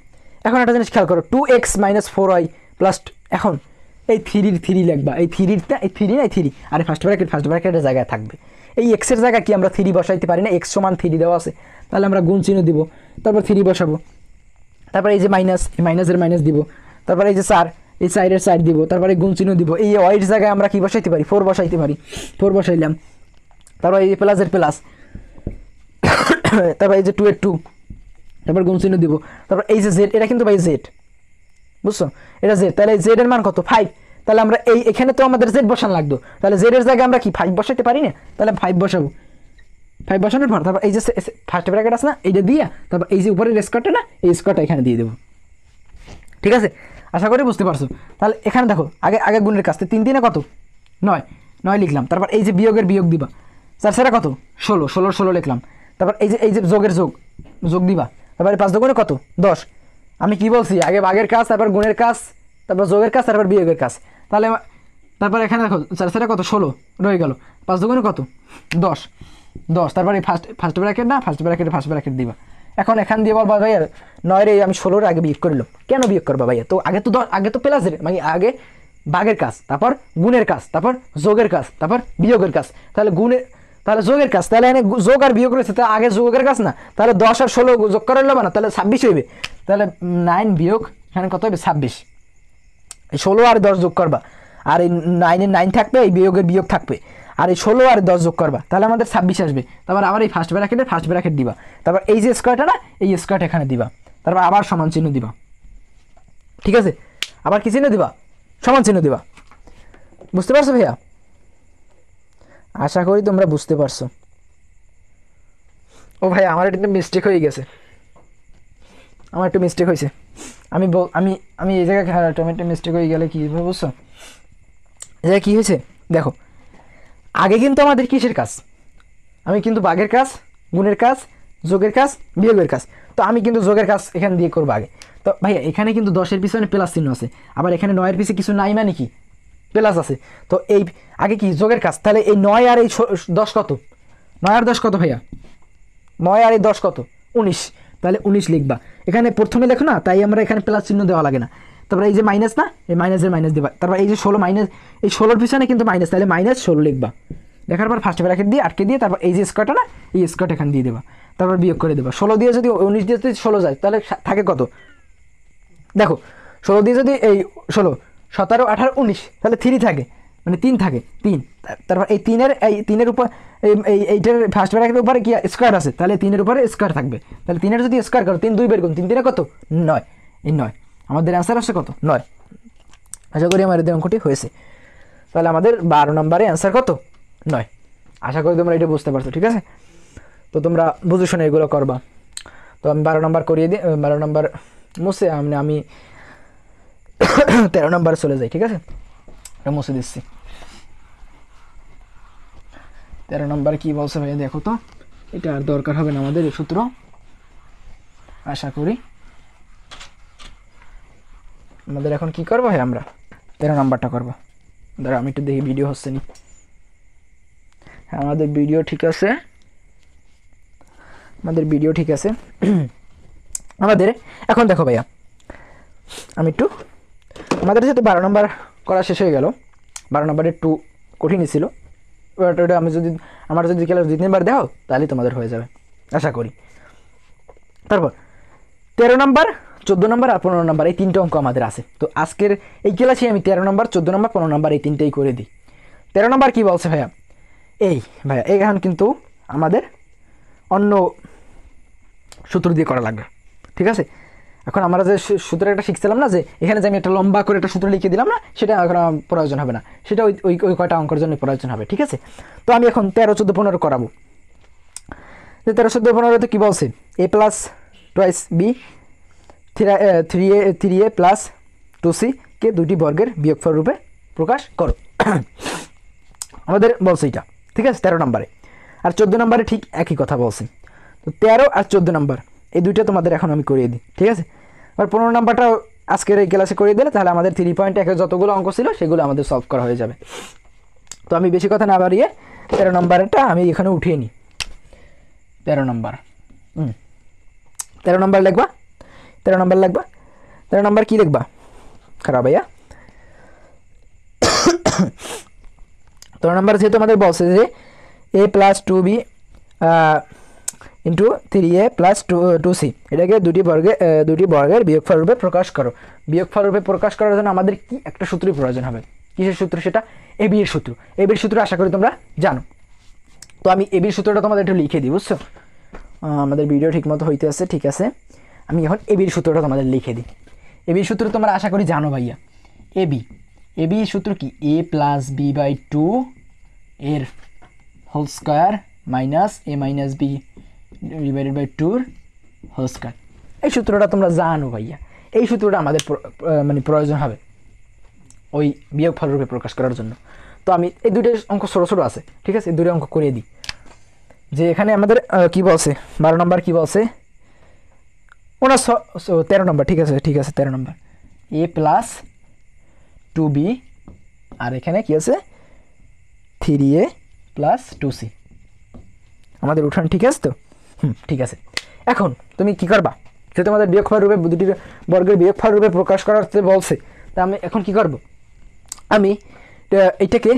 এখন একটা জিনিস খেয়াল করো, 2x মাইনাস 4y প্লাস, এখন এই 3 লিখবা, এই 3 না এই 3, আরে ফার্স্ট ব্র্যাকেটের জায়গায় থাকবে, এই এক্সের জায়গায় কি আমরা 3 বসাইতে পারি না? এক্স সমান 3 দেওয়া আছে, তাহলে আমরা গুণ চিহ্ন দিব, তারপর 3 বসাবো, তারপর এই যে মাইনাস, এই মাইনাসের মাইনাস দিব, তারপর এই যে 4, এই 4-এর 4 দিব, তারপরে গুণ চিহ্ন দিব, এই ওয়াইয়ের জায়গায় আমরা কি বসাইতে পারি 4 বসাইতে পারি, 4 বসাইলাম, তারপর এই যে প্লাসের প্লাস, তারপর এই যে 2 এর 2, তারপর গুণ চিহ্ন দিব, তারপর এই যে জেড, এটা কিন্তু ভাই জেড, বুঝছো, এটা জেড, তাহলে জেড এর মান কত 5, তাহলে আমরা এখানে তো আমাদের জেড বসানো লাগতো, তাহলে জেড এর জায়গায় আমরা কি 5 বসাইতে পারি না? তাহলে 5 বসাবো, 5 বসানোর পর তারপর এই যে ফার্স্ট ব্র্যাকেট আছে না, এইটা দিয়া তারপর এই যে উপরের স্কোয়ারটা না, এই স্কোয়ারটা এখানে দিয়ে দেবো, ঠিক আছে? আশা করি বুঝতে পারছো। তাহলে এখানে দেখো, আগে গুণের কাজ, 3 3 কত 9 লিখলাম, তারপর এই যে বিয়োগের বিয়োগ দিবা, 4 4 কত 16 লিখলাম, তারপর এই যে যোগের যোগ দিবা, তারপরে 5 2 কত 10, আমি কি বলছি আগে ভাগের কাজ, তারপর গুণের কাজ, তারপর যোগের কাজ, তারপর বিয়োগের কাজ, তাহলে তারপর এখানে দেখো 4 4 কত 16 রয়ে গেল, 5 2 কত 10, তারপরে ফার্স্ট ব্র্যাকেট না, ফার্স্ট ব্র্যাকেট দিবা। এখন এখান দিয়ে বলবা ভাইয়া 9 রে আমি 16 আগে বিয়োগ করলাম, কেন বিয়োগ করবা ভাইয়া? তো আগে তো প্লাসের মানে আগে ভাগের কাজ, তারপর গুণের কাজ, তারপর যোগের কাজ, তারপর বিয়োগের কাজ, তাহলে যোগের কাজ, তাহলে এখানে যোগ আর বিয়োগ রয়েছে, তাহলে আগে যোগের কাজ না, তাহলে 10 আর 16 যোগ করে নেবা না, তাহলে 26 হইবে, তাহলে 9 বিয়োগ এখানে কত হবে 26, 16 আর 10 যোগ করবা, আর এই 9 এর 9 থাকবে, এই বিয়োগের বিয়োগ থাকবে, আর এই 16 আর 10 যোগ করবা, তাহলে আমাদের 26 আসবে। তারপর আবার এই ফার্স্ট ব্র্যাকেট দিবা, তারপর এই যে স্কোয়ারটা না, এই স্কোয়ারটা এখানে দিবা, তারপর আবার সমান চিহ্ন দিবা, ঠিক আছে? আবার কি চিহ্ন দিবা? সমান চিহ্ন দিবা। বুঝতে পারছো ভাইয়া? আশা করি তোমরা বুঝতে পারছো। ও ভাই, আমার এটা মিস্টেক হয়ে গেছে, আমার একটু মিস্টেক হয়েছে, আমি এই জায়গায় টমেটো মিস্টেক হয়ে গেলে কী হবে বুঝছো? এই জায়গায় কী হয়েছে দেখো, আগে কিন্তু আমাদের কিসের কাজ, আমি কিন্তু ভাগের কাজ, গুণের কাজ, যোগের কাজ, বিয়োগের কাজ, তো আমি কিন্তু যোগের কাজ এখানে দিয়ে করবো আগে। তো ভাইয়া এখানে কিন্তু 10-এর পিছনে প্লাস চিহ্ন আছে, আবার এখানে 9-এর পিছনে কিছু নাই মানে কি প্লাস আছে, তো এই আগে কি যোগের কাজ, তাহলে এই 9 আর এই 10 কত, 9 আর 10 কত ভাইয়া, 9 আর এই 10 কত 19, তাহলে 19 লিখবা। এখানে প্রথমে লেখো না, তাই আমরা এখানে প্লাস চিহ্ন দেওয়া লাগে না। তারপরে এই যে মাইনাস না, এই মাইনাসের মাইনাস দেবা। তারপর এই যে 16 মাইনাস, এই 16 পিছনে কিন্তু মাইনাস, তাহলে -16 লিখবা। লেখার পর ফার্স্ট ব্র্যাকেট দিয়ে আটকে দিয়ে তারপর এই যে স্কোয়ারটা না, এই স্কোয়ারটা এখানে দিয়ে দেবা। তারপর বিয়োগ করে দেবা। 16 দিয়ে যদি 19 দিয়ে যদি 16 যায় তাহলে থাকে কত দেখো, 16 দিয়ে যদি এই 16, 17, 18, 19 তাহলে 3 থাকে, মানে 3 থাকে, 3। তারপর এই 3-এর উপর এইটার ফার্স্ট ব্র্যাকেটের উপরে কি স্কোয়ার আছে, তাহলে 3-এর উপরে স্কোয়ার থাকবে। তাহলে 3-এর যদি স্কোয়ার করো, 3 2 বের করুন, 3 3 কত 9, এই 9 আমাদের অ্যান্সার আসছে কত 9। আশা করি আমার এই অঙ্কটি হয়েছে। তাহলে আমাদের 12 নম্বরে অ্যান্সার কত 9। আশা করি তোমরা এটা বুঝতে পারছো, ঠিক আছে। তো তোমরা বুঝে শুনে এগুলো করবা। তো আমি 12 নম্বর করিয়ে দিই, 12 নম্বর মুছে আমি 13 নম্বরে চলে যাই, ঠিক আছে। এটা মুছে দিচ্ছি। 13 নম্বরে কি বলছে ভাইয়া দেখো তো, এটা আর দরকার হবে না আমাদের এই সূত্র, আশা করি। আমাদের এখন কি করবো ভাই, আমরা 13 নম্বরটা করবো। দাঁড়া আমি একটু দেখি ভিডিও হচ্ছে নি। হ্যাঁ আমাদের ভিডিও ঠিক আছে, আমাদের ভিডিও ঠিক আছে। আমাদের এখন দেখো ভাইয়া, আমি একটু আমাদের যেহেতু 12 নম্বর করা শেষ হয়ে গেল, 12 নম্বরে একটু কঠিনই ছিল। ওটা আমার যদি ক্লাস 2-3বার দাও তাহলে তোমাদের হয়ে যাবে আশা করি। তারপর 13 নম্বর, 14 নম্বর আর 15 নম্বর এই 3টে অঙ্ক আমাদের আছে। তো আজকের এই ক্লাসে আমি 13 নম্বর, 14 নম্বর, 15 নম্বর এই 3টেই করে দিই। 13 নম্বর কী বলছে ভাইয়া, এই ভাইয়া এখন কিন্তু আমাদের অন্য সূত্র দিয়ে করা লাগবে, ঠিক আছে। এখন আমরা যে সূত্র একটা শিখছিলাম না, যে এখানে যে আমি একটা লম্বা করে একটা সূত্র লিখে দিলাম না, সেটা এখন প্রয়োজন হবে না, সেটা ওই কয়টা অঙ্কের জন্য প্রয়োজন হবে, ঠিক আছে। তো আমি এখন 13, 14, 15 করাবো। যে 13, 14, 15 কী বলছে, a plus twice B 3a plus 2c কে দুইটি বর্গের বিয়োগফল রূপে প্রকাশ করো। আমাদের বলছে এটা, ঠিক আছে 13 নম্বরে। আর 14 নম্বরে ঠিক একই কথা বলছি। তো 13 আর 14 নম্বর এই দুইটা তোমাদের এখন আমি করিয়ে দিই, ঠিক আছে। আর 15 নম্বরটাও আজকের এই ক্লাসে করিয়ে দিলে তাহলে আমাদের 3.1 যতগুলো অঙ্ক ছিল সেগুলো আমাদের সলভ করা হয়ে যাবে। তো আমি বেশি কথা না বাড়িয়ে 13 নম্বরটা আমি এখানে উঠিয়ে নিই। 13 নম্বর 13 নম্বর লিখবা, 13 নম্বর লিখবা। 13 নম্বর কী লিখবা, খারাপ ভাইয়া। 13 নম্বর যেহেতু আমাদের বলছে যে a plus 2b into 3a plus 2c এটাকে দুটি বর্গের বিয়োগফল রূপে প্রকাশ করো। বিয়োগফল রূপে প্রকাশ করার জন্য আমাদের কি একটা সূত্রই প্রয়োজন হবে। কিসের সূত্র সেটা, এবি এর সূত্র। এবির সূত্র আশা করি তোমরা জানো। তো আমি এবির সূত্রটা তোমাদের একটু লিখে দিই, বুঝছো। আমাদের ভিডিও ঠিকমতো হইতে আছে, ঠিক আছে। আমি এখন এবির সূত্রটা তোমাদের লিখে দিই। এবির সূত্র তোমরা আশা করি জানো ভাইয়া। এবি সূত্র কি, a প্লাস বি বাই 2 এর whole square minus a minus B divided by 2 whole square. এই সূত্রটা তোমরা জানো ভাইয়া। এই সূত্রটা আমাদের মানে প্রয়োজন হবে ওই বিয়োগফল রূপে প্রকাশ করার জন্য। তো আমি এই দুটো অঙ্ক ছোটো ছোটো আছে, ঠিক আছে, এই দুটো অঙ্ক করিয়ে দিই। যে এখানে আমাদের কি বলছে 12 নম্বর কি বলছে, 13 নম্বর, ঠিক আছে 13 নম্বর a প্লাস 2b আর এখানে কি আছে 3a প্লাস 2c আমাদের উঠান, ঠিক আছে। তো ঠিক আছে। এখন তুমি কি করবা, যে তোমাদের বিয়োগফল রূপে দুটি বর্গের বিয়োগফল রূপে প্রকাশ করাতে বলছে, তা আমি এখন কি করব, আমি এইটাকে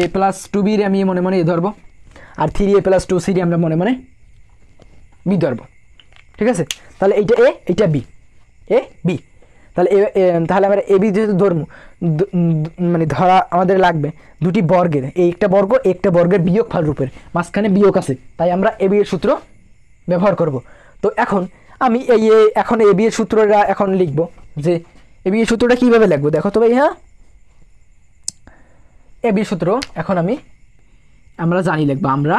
a প্লাস 2b আমি মনে মনে ধরবো, আর 3a প্লাস 2c আমরা মনে মনে বি ধরবো, ঠিক আছে। তাহলে এইটা এ, এইটা বি, এ বি। তাহলে আমরা এবি যেহেতু ধরবো, মানে ধরা আমাদের লাগবে দুটি বর্গের, একটা বর্গের বিয়োগফল রূপের, মাঝখানে বিয়োগ আছে, তাই আমরা এবি এর সূত্র ব্যবহার করব। তো এখন আমি এখন এবি এর সূত্রটা এখন লিখব, যে এবি এর সূত্রটা কীভাবে লিখবো দেখো তো ভাই। হ্যাঁ, এবি সূত্র এখন আমরা জানি লিখবো, আমরা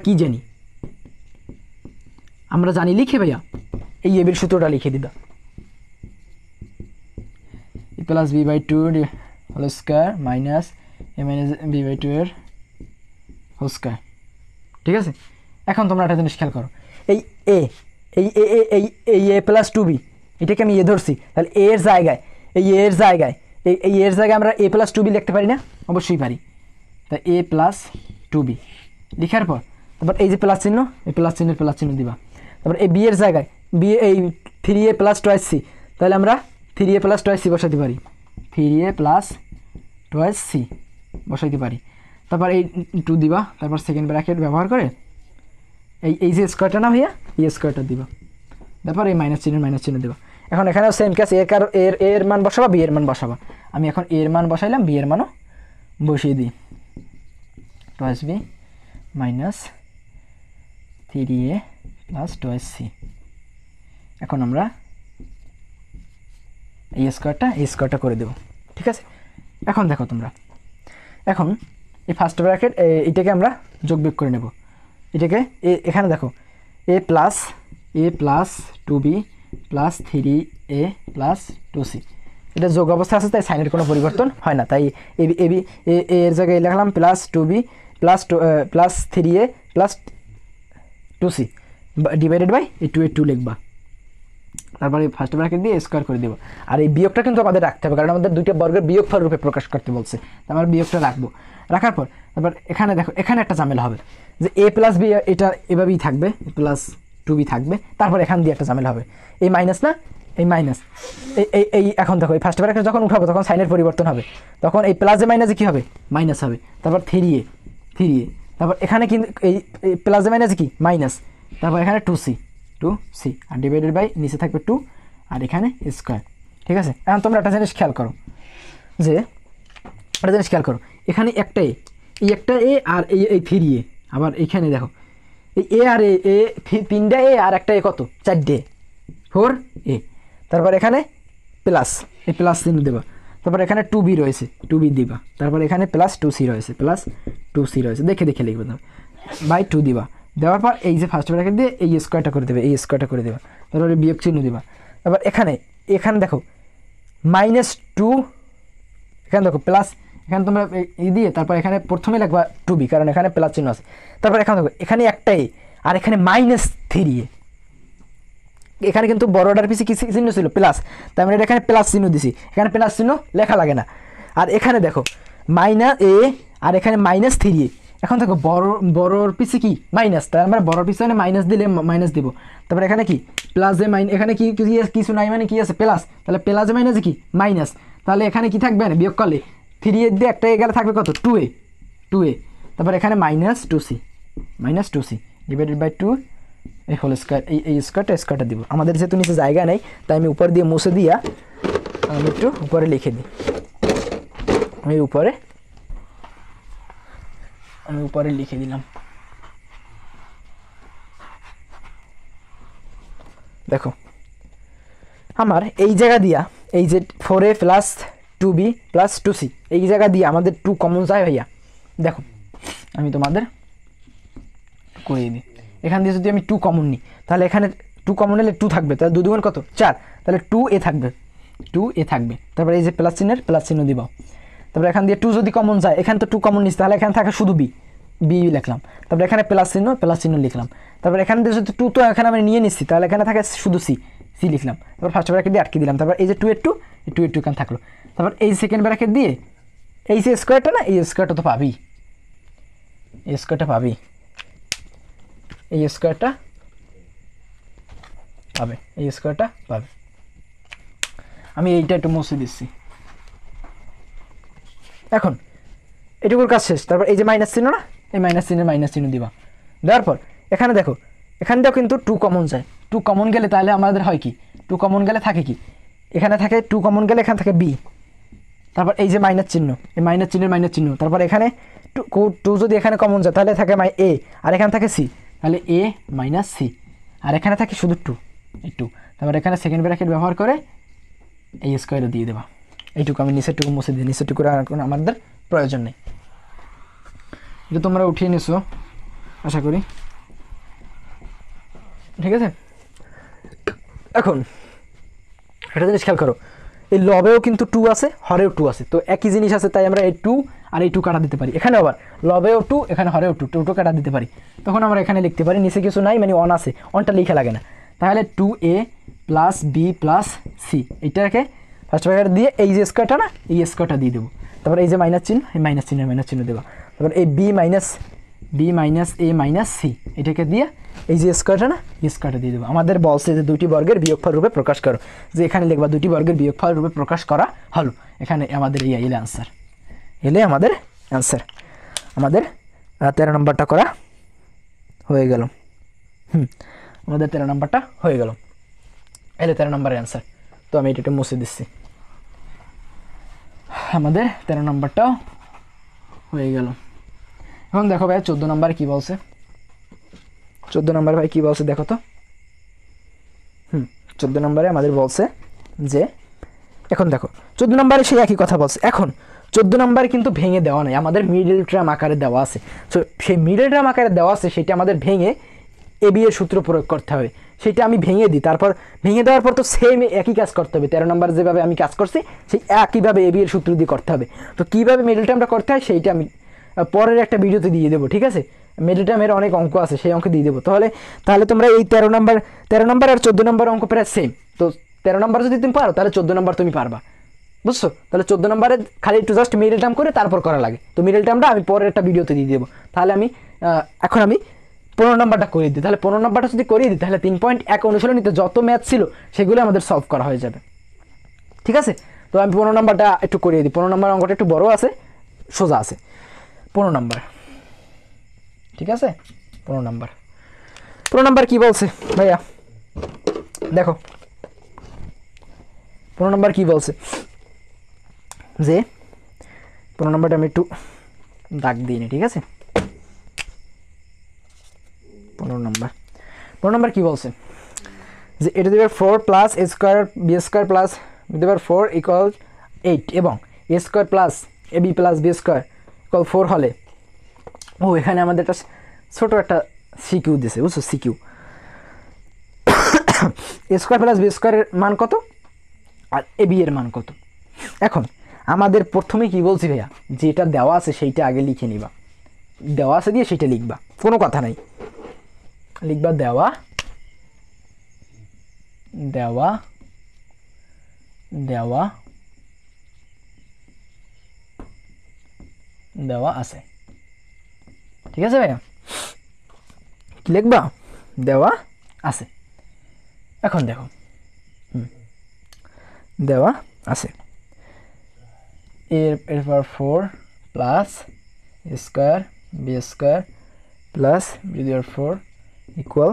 কি জানি, আমরা জানি লিখে ভাইয়া এই এবির সূত্রটা লিখে দিবা, a plus b by 2 whole square minus a minus b by 2 এর হোল স্কোয়ার, ঠিক আছে। এখন তোমরা একটা জিনিস খেয়াল করো, এই এ প্লাস 2b এটাকে আমি এ ধরছি, তাহলে এর জায়গায় আমরা এ প্লাস 2b লিখতে পারি না, অবশ্যই পারি। তাই এ প্লাস 2b লিখার পর তারপর এই যে প্লাস চিহ্ন, এই প্লাস চিহ্নের প্লাস চিহ্ন দিবা। তারপর এই বি এর জায়গায় বি এই 3a প্লাস টয়েস সি, তাহলে আমরা 3a প্লাস টয়েস সি বসাতে পারি, 3a প্লাস টয়েস সি বসাইতে পারি। তারপর এই 2 দিবা, তারপর সেকেন্ড ব্র্যাকেট ব্যবহার করে এই যে স্কোয়ারটা না ভাইয়া, এই স্কোয়ারটা দিবা, তারপর এই মাইনাস চিহ্ন দেবা। এখন এখানেও সেম কেস, এর মান বসাবা, বি এর মান বসাবা। আমি এখন এর মান বসাইলাম, বি এর মানও বসিয়ে দিই, twice B minus 3a plus twice C. এখন আমরা এই স্কোয়ারটা করে দেবো, ঠিক আছে। এখন দেখো তোমরা, এখন এই ফার্স্ট ব্র্যাকেট এটাকে আমরা যোগ বিয়োগ করে নেব। এটাকে এখানে দেখো এ plus 2b plus 3a plus 2c, এটা যোগ অবস্থা আছে, তাই সাইনের কোনো পরিবর্তন হয় না। তাই এর জায়গায় লিখলাম plus 2b plus 3a plus 2c divided by এই 2 লিখবা। তারপরে ফার্স্ট ব্র্যাকেট দিয়ে স্কোয়ার করে দেবো। আর এই বিয়োগটা কিন্তু আমাদের রাখতে হবে, কারণ আমাদের দুইটা বর্গের বিয়োগফল রূপে প্রকাশ করতে বলছে, তো আমরা বিয়োগটা রাখবো। রাখার পর তারপর এখানে দেখো, এখানে একটা ঝামেলা হবে যে a প্লাস বি, এটা এভাবেই থাকবে, প্লাস 2b থাকবে, তারপর এখান দিয়ে একটা ঝামেলা হবে, এই মাইনাস না, এই মাইনাস এই এখন দেখো এই ফার্স্ট ব্র্যাকেট যখন উঠাবো তখন সাইনের পরিবর্তন হবে, তখন এই প্লাসে মাইনাসে কী হবে, মাইনাস হবে। তারপর 3a, তারপর এখানে কিন্তু এই প্লাসে মাইনাসে কি মাইনাস, তারপর এখানে 2c আর ডিভাইডেড বাই নিচে থাকবে 2 আর এখানে স্কোয়ার, ঠিক আছে। এখন তোমরা একটা জিনিস খেয়াল করো, এখানে একটা এ আর এই 3a, আবার এইখানে দেখো এই এ আর এ 3টা এ আর একটা এ কত, 4টে 4a। তারপর এখানে প্লাস, এই প্লাস চিহ্ন দেবা, তারপর এখানে 2b রয়েছে, 2b দিবা, তারপর এখানে প্লাস 2c রয়েছে, দেখে লিখবে না, বাই 2 দিবা। দেওয়ার পর এই যে ফার্স্ট ব্র্যাকেট দিয়ে এই স্কোয়ারটা করে দেবে, তারপরে বিয়োগ চিহ্ন দিবা। তারপর এখানে দেখো -2, এখানে দেখো প্লাস, এখানে তোমরা এই দিয়ে তারপর এখানে প্রথমে লিখবা 2b, কারণ এখানে প্লাস চিহ্ন আছে। তারপর এখানে দেখো এখানে একটা এ আর এখানে -3a, এখানে কিন্তু বড়টার পিছে কি চিহ্ন ছিল, প্লাস, তার মানে এখানে প্লাস চিহ্ন দিছি, এখানে প্লাস চিহ্ন লেখা লাগে না। আর এখানে দেখো -a আর এখানে -3a, এখন দেখো বড়র পিছে কি মাইনাস, তার মানে বড়র পিছনে মাইনাস দিলে মাইনাস দিব। তারপর এখানে কি প্লাসে এখানে কি কিছু নাই, মানে কি আছে প্লাস, তাহলে প্লাসে মাইনাসে কি মাইনাস, তাহলে এখানে কি থাকবে না, বিয়োগ করলে 3a দিয়ে একটা গেলে থাকবে কত, 2a। তারপর এখানে -2c ডিভাইডেড বাই 2 এই হোল স্কোয়ার, এই স্কোয়ারটা দিব। আমাদের যেহেতু নিচে জায়গা নেই, তাই আমি উপর দিয়ে মুছে দিয়া আমি একটু উপরে লিখে দিই, আমি উপরে লিখে দিলাম। দেখো আমার এই জায়গা দিয়া এই যে 4a plus 2b plus 2c, এই জায়গা দিয়ে আমাদের 2 কমন যায় ভাইয়া। দেখো আমি তোমাদের করিয়ে দিই, এখান দিয়ে যদি আমি 2 কমন নিই, তাহলে এখানে 2 কমন নিলে 2 থাকবে, তাহলে 2 2 কত 4, তাহলে 2a থাকবে। তারপরে এই যে প্লাস চিহ্ন দিব। তারপরে এখান দিয়ে 2 যদি কমন যায়, এখানে তো 2 কমন নিচ্ছে, তাহলে এখানে থাকে শুধু b লিখলাম। তারপরে এখানে প্লাস চিহ্ন লিখলাম। তারপর এখানে দিয়ে যদি 2 তো এখানে আমি নিয়ে নিচ্ছি, তাহলে এখানে থাকে শুধু c লিখলাম। তারপর ফার্স্ট ব্র্যাকেট দিয়ে আটকে দিলাম। তারপর এই যে 2 এর 2 এখানে থাকলো। তারপর এই সেকেন্ড ব্র্যাকেট দিয়ে এই যে স্কোয়ারটা না, এই স্কোয়ারটা তো পাবি, এই স্কোয়ারটা পাবে, আমি এইটা একটু মুছে দিচ্ছি। এখন এটুকুর কাজ শেষ। তারপর এই যে মাইনাস চিহ্ন না, এই মাইনাস চিহ্ন দিবা। দেওয়ার পর এখানে দেখো, এখানটাও কিন্তু 2 কমন যায়, 2 কমন গেলে তাহলে আমাদের হয় কি, 2 কমন গেলে থাকে কি, এখানে থাকে 2 কমন গেলে এখানে থাকে b। তারপর এই যে মাইনাস চিহ্ন, এই মাইনাস চিহ্ন, তারপর এখানে 2 যদি এখানে কমন যায় তাহলে থাকে a, আর এখানে থাকে c, তাহলে a মাইনাস c, আর এখানে থাকে শুধু 2, এই 2। তারপর এখানে সেকেন্ড ব্র্যাকেট ব্যবহার করে এই স্কোয়ারও দিয়ে দেবা। এইটুকু আমি নিচেরটুকু মুছে দিই, নিচেরটুকু আর কোনো আমাদের প্রয়োজন নেই। এটা তোমরা উঠিয়ে নিছো আশা করি, ঠিক আছে। এখন একটা জিনিস খেয়াল করো, এই লবেও কিন্তু 2 আছে, হরেও 2 আছে, তো একই জিনিস আছে, তাই আমরা এই 2 আর এই 2 কাটা দিতে পারি। এখানে আবার লবেও 2, এখানে হরেও 2 কাটা দিতে পারি। তখন আমরা এখানে লিখতে পারি, নিচে কিছু নাই, মানে 1 আছে, 1টা লিখে লাগে না। তাহলে 2a plus b plus c, এইটাকে ফার্স্ট ব্র্যাকেট দিয়ে এই যে স্কোয়ারটা না, এই স্কোয়ারটা দিয়ে দেবো। তারপর এই যে মাইনাস চিহ্ন, এই মাইনাস চিহ্ন দেবো। তারপর এই b minus B minus a minus C, এটাকে দিয়ে এই যে স্কোয়ারটা না, এই স্কোয়ারটা দিয়ে দেবো। আমাদের বলছে যে দুইটি বর্গের বিয়োগফল রূপে প্রকাশ করো, যে এখানে লিখবা দুটি বর্গের বিয়োগফল রূপে প্রকাশ করা হলো। এখানে আমাদের এলে আনসার, এলে আমাদের অ্যান্সার। আমাদের 13 নম্বরটা করা হয়ে গেল। আমাদের 13 নম্বরটা হয়ে গেল, এলে 13 নম্বরের অ্যান্সার। তো আমি এটা একটু মুছে দিচ্ছি। আমাদের 13 নম্বরটাও হয়ে গেল। এখন দেখো ভাই 14 নম্বরে কী বলছে, 14 নম্বরে ভাই কী বলছে দেখো তো। 14 নম্বরে আমাদের বলছে যে, এখন দেখো 14 নম্বরে সেই একই কথা বলছে। এখন 14 নম্বরে কিন্তু ভেঙে দেওয়া নাই, আমাদের মিডল টার্ম আকারে দেওয়া আছে। সো সেই মিডল টার্ম আকারে দেওয়া আছে, সেটা আমাদের ভেঙে এ বি এর সূত্র প্রয়োগ করতে হবে। সেটা আমি ভেঙে দিই, তারপর ভেঙে দেওয়ার পর তো সেম একই কাজ করতে হবে। 13 নম্বর যেভাবে আমি কাজ করছি সেই একইভাবে এ বি এর সূত্র দিয়ে করতে হবে। তো কীভাবে মিডল টার্মটা করতে হয় সেইটা আমি পরের একটা ভিডিওতে দিয়ে দেবো, ঠিক আছে। মিডল টার্মের অনেক অঙ্ক আছে, সেই অঙ্ক দিয়ে দেবো। তাহলে তোমরা এই 13 নম্বর আর 14 নম্বর অঙ্ক প্রায় সেম। তো 13 নম্বর যদি তুমি পারো তাহলে 14 নম্বর তুমি পারবা, বুঝছো। তাহলে 14 নম্বরে খালি একটু জাস্ট মিডল টার্ম করে তারপর করা লাগে। তো মিডল টার্মটা আমি পরের একটা ভিডিওতে দিয়ে দেবো। তাহলে আমি এখন আমি 15 নম্বরটা করিয়ে দিই। তাহলে 15 নম্বরটা যদি করিয়ে দিই তাহলে 3.1 অনুশীলনীতে যত ম্যাথ ছিল সেগুলো আমাদের সলভ করা হয়ে যাবে, ঠিক আছে। তো আমি 15 নম্বরটা একটু করিয়ে দিই। 15 নম্বর অঙ্কটা একটু বড় আছে, সোজা আছে। 15 নম্বর, ঠিক আছে। 15 নম্বর কী বলছে ভাইয়া দেখো। 15 নম্বর কী বলছে যে, 15 নম্বরটা আমি একটু দাগ দিই নি, ঠিক আছে। 15 নম্বর কী বলছে যে a to the power 4 plus a square B square plus B to the power 4 equal 8 এবং a square plus a B plus B square equal 4 হলে, এখানে আমাদের একটা ছোটো একটা সিকিউ দিছে, বুঝছো। সিকিউ এ স্কোয়ার প্লাস বি স্কোয়ারের মান কত আর এ বি এর মান কত। এখন আমাদের প্রথমে কি বলছি ভাইয়া, যেটা দেওয়া আছে সেইটা আগে লিখে নিবা। দেওয়া আছে দিয়ে সেটা লিখবা, কোনো কথা নাই। লিখবা দেওয়া দেওয়া দেওয়া দেওয়া আছে, ঠিক আছে ভাইয়া। কি লিখবা, দেওয়া আছে। এখন দেখো দেওয়া আছে এর power 4 plus a square B square plus B to the power 4 equal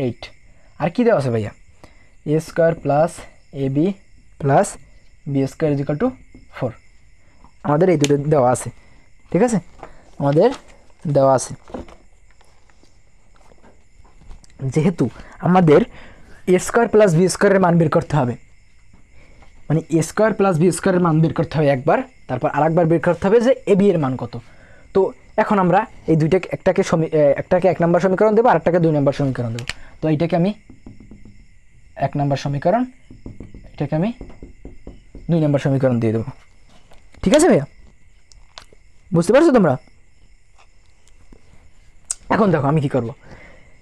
8। আর কি দেওয়া আছে ভাইয়া, a square plus a B plus B square is equal to 4। আমাদের এই দুটো দেওয়া আছে, ঠিক আছে। আমাদের দেওয়া আছে। যেহেতু আমাদের এ স্কোয়ার প্লাস বি স্কোয়ারের মান বের করতে হবে, মানে এ স্কোয়ার প্লাস বি স্কোয়ারের মান বের করতে হবে একবার, তারপর আরেকবার বের করতে হবে যে এ বি এর মান কত। তো এখন আমরা এই দুইটাকে একটাকে 1 নম্বর সমীকরণ দেবো, আরেকটাকে 2 নম্বর সমীকরণ দেবো। তো এইটাকে আমি 1 নম্বর সমীকরণ, এটাকে আমি 2 নম্বর সমীকরণ দিয়ে দেবো, ঠিক আছে ভাইয়া, বুঝতে পারছো তোমরা। এখন দেখো আমি কি করব,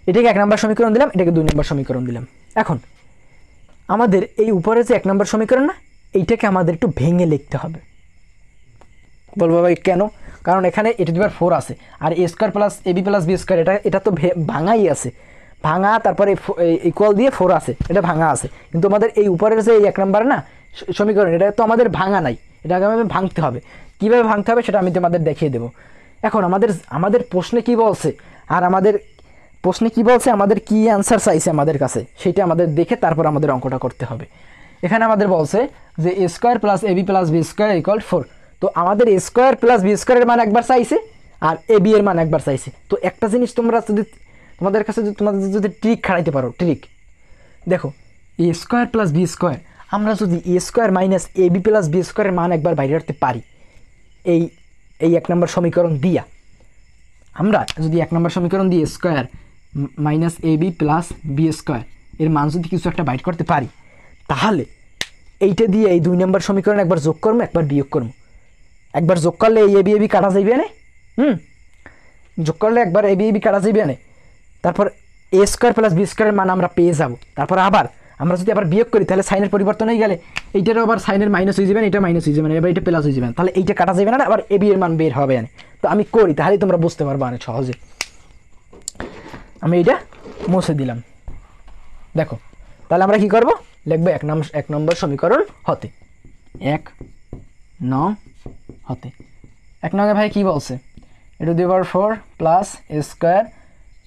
এটাকে 1 নম্বর সমীকরণ দিলাম, এটাকে 2 নম্বর সমীকরণ দিলাম। এখন আমাদের এই উপরে যে 1 নম্বর সমীকরণ না, এইটাকে আমাদের একটু ভেঙে লিখতে হবে। বলবো ভাই কেন, কারণ এখানে এ টু দি পাওয়ার 4 আছে আর এ square plus a B plus B square এটা তো ভাঙাই আছে, ভাঙা, তারপরে ইকুয়াল দিয়ে 4 আছে, এটা ভাঙা আছে। কিন্তু আমাদের এই উপরের যে এই 1 নম্বর না সমীকরণ, এটা তো আমাদের ভাঙা নাই, এটাকে আমাদের ভাঙতে হবে। কীভাবে ভাঙতে হবে সেটা আমি তোমাদের দেখিয়ে দেবো। এখন আমাদের প্রশ্নে কি বলছে, আর আমাদের প্রশ্নে কি বলছে, আমাদের কি অ্যান্সার চাইছে আমাদের কাছে, সেটা আমাদের দেখে তারপর আমাদের অঙ্কটা করতে হবে। এখানে আমাদের বলছে যে a square plus a B plus B square equal 4। তো আমাদের এ স্কোয়ার প্লাস বি স্কোয়ারের মান একবার চাইছে আর এ বি এর মান একবার চাইছে। তো একটা জিনিস তোমাদের কাছে যদি ট্রিক খাড়াইতে পারো, ট্রিক দেখো, A square plus B square, আমরা যদি A square minus a B plus B স্কোয়ারের মান একবার বাইরে রাখতে পারি, এই 1 নম্বর সমীকরণ দিয়া, আমরা যদি 1 নম্বর সমীকরণ দিয়ে square minus a B plus B square এর মান যদি কিছু একটা বাইট করতে পারি, তাহলে এইটা দিয়ে এই 2 নম্বর সমীকরণ একবার যোগ করবো, একবার বিয়োগ করবো। একবার যোগ করলে এই এ বি কাটা যাইবে না, যোগ করলে একবার এ বি কাটা যাইবে না। তারপর এ স্কোয়ার প্লাস বি স্কোয়ারের মান আমরা পেয়ে যাব। তারপর আমরা যদি আবার বিয়োগ করি তাহলে সাইনের পরিবর্তন হয়ে গেলে এইটারও আবার সাইনের মাইনাস হয়ে যাবেন, এটা মাইনাস হয়ে যাবেন, এবার এটা প্লাস হয়ে যাবেন, তাহলে এইটা কাটা যাবে না, আবার এবি এর মান বের হবে। তো আমি করি তাহলেই তোমরা বুঝতে পারবো অনেক সহজে। আমি এটা মুছে দিলাম, দেখো তাহলে আমরা কি করব, লিখবো 1 নম্বর সমীকরণ হতে 1 নং হতে 1 নং ভাই কি বলছে, a to the power 4 plus a square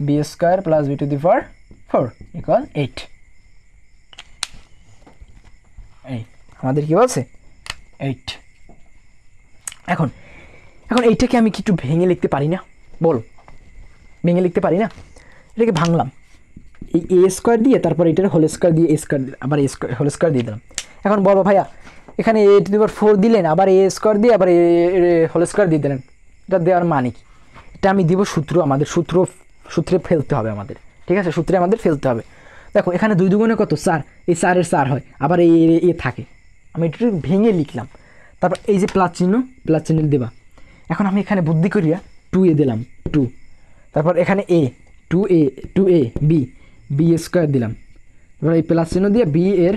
B square plus B to the power 4 equal 8। এই আমাদের কি বলছে 8। এখন এইটাকে আমি কি একটু ভেঙে লিখতে পারি না, বলো ভেঙে লিখতে পারি না? এটাকে ভাঙলাম, এই এ স্কোয়ার দিয়ে তারপর এটার হোল স্কোয়ার দিয়ে এ স্কোয়ার আবার এ স্কোয়ার হোল স্কোয়ার দিয়ে দিলাম। এখন বলো ভাইয়া এখানে এ টু দি পাওয়ার 4 দিলেন, আবার এ স্কোয়ার দিয়ে আবার এ হোল স্কোয়ার দিয়ে দিলেন, এটা দেওয়ার মানে কি? এটা আমি দিব সূত্র, আমাদের সূত্রে ফেলতে হবে আমাদের, ঠিক আছে, সূত্রে আমাদের ফেলতে হবে। দেখো এখানে 2 দুগুণে কত 4, এই 4 হয়, আবার এ থাকে, আমি একটু ভেঙে লিখলাম। তারপর এই যে প্লাস চিহ্ন দেবা। এখন আমি এখানে বুদ্ধি করিয়া 2a দিলাম 2, তারপর এখানে a 2a বি স্কোয়ার দিলাম, এবার এই প্লাস চিহ্ন দিয়ে বি এর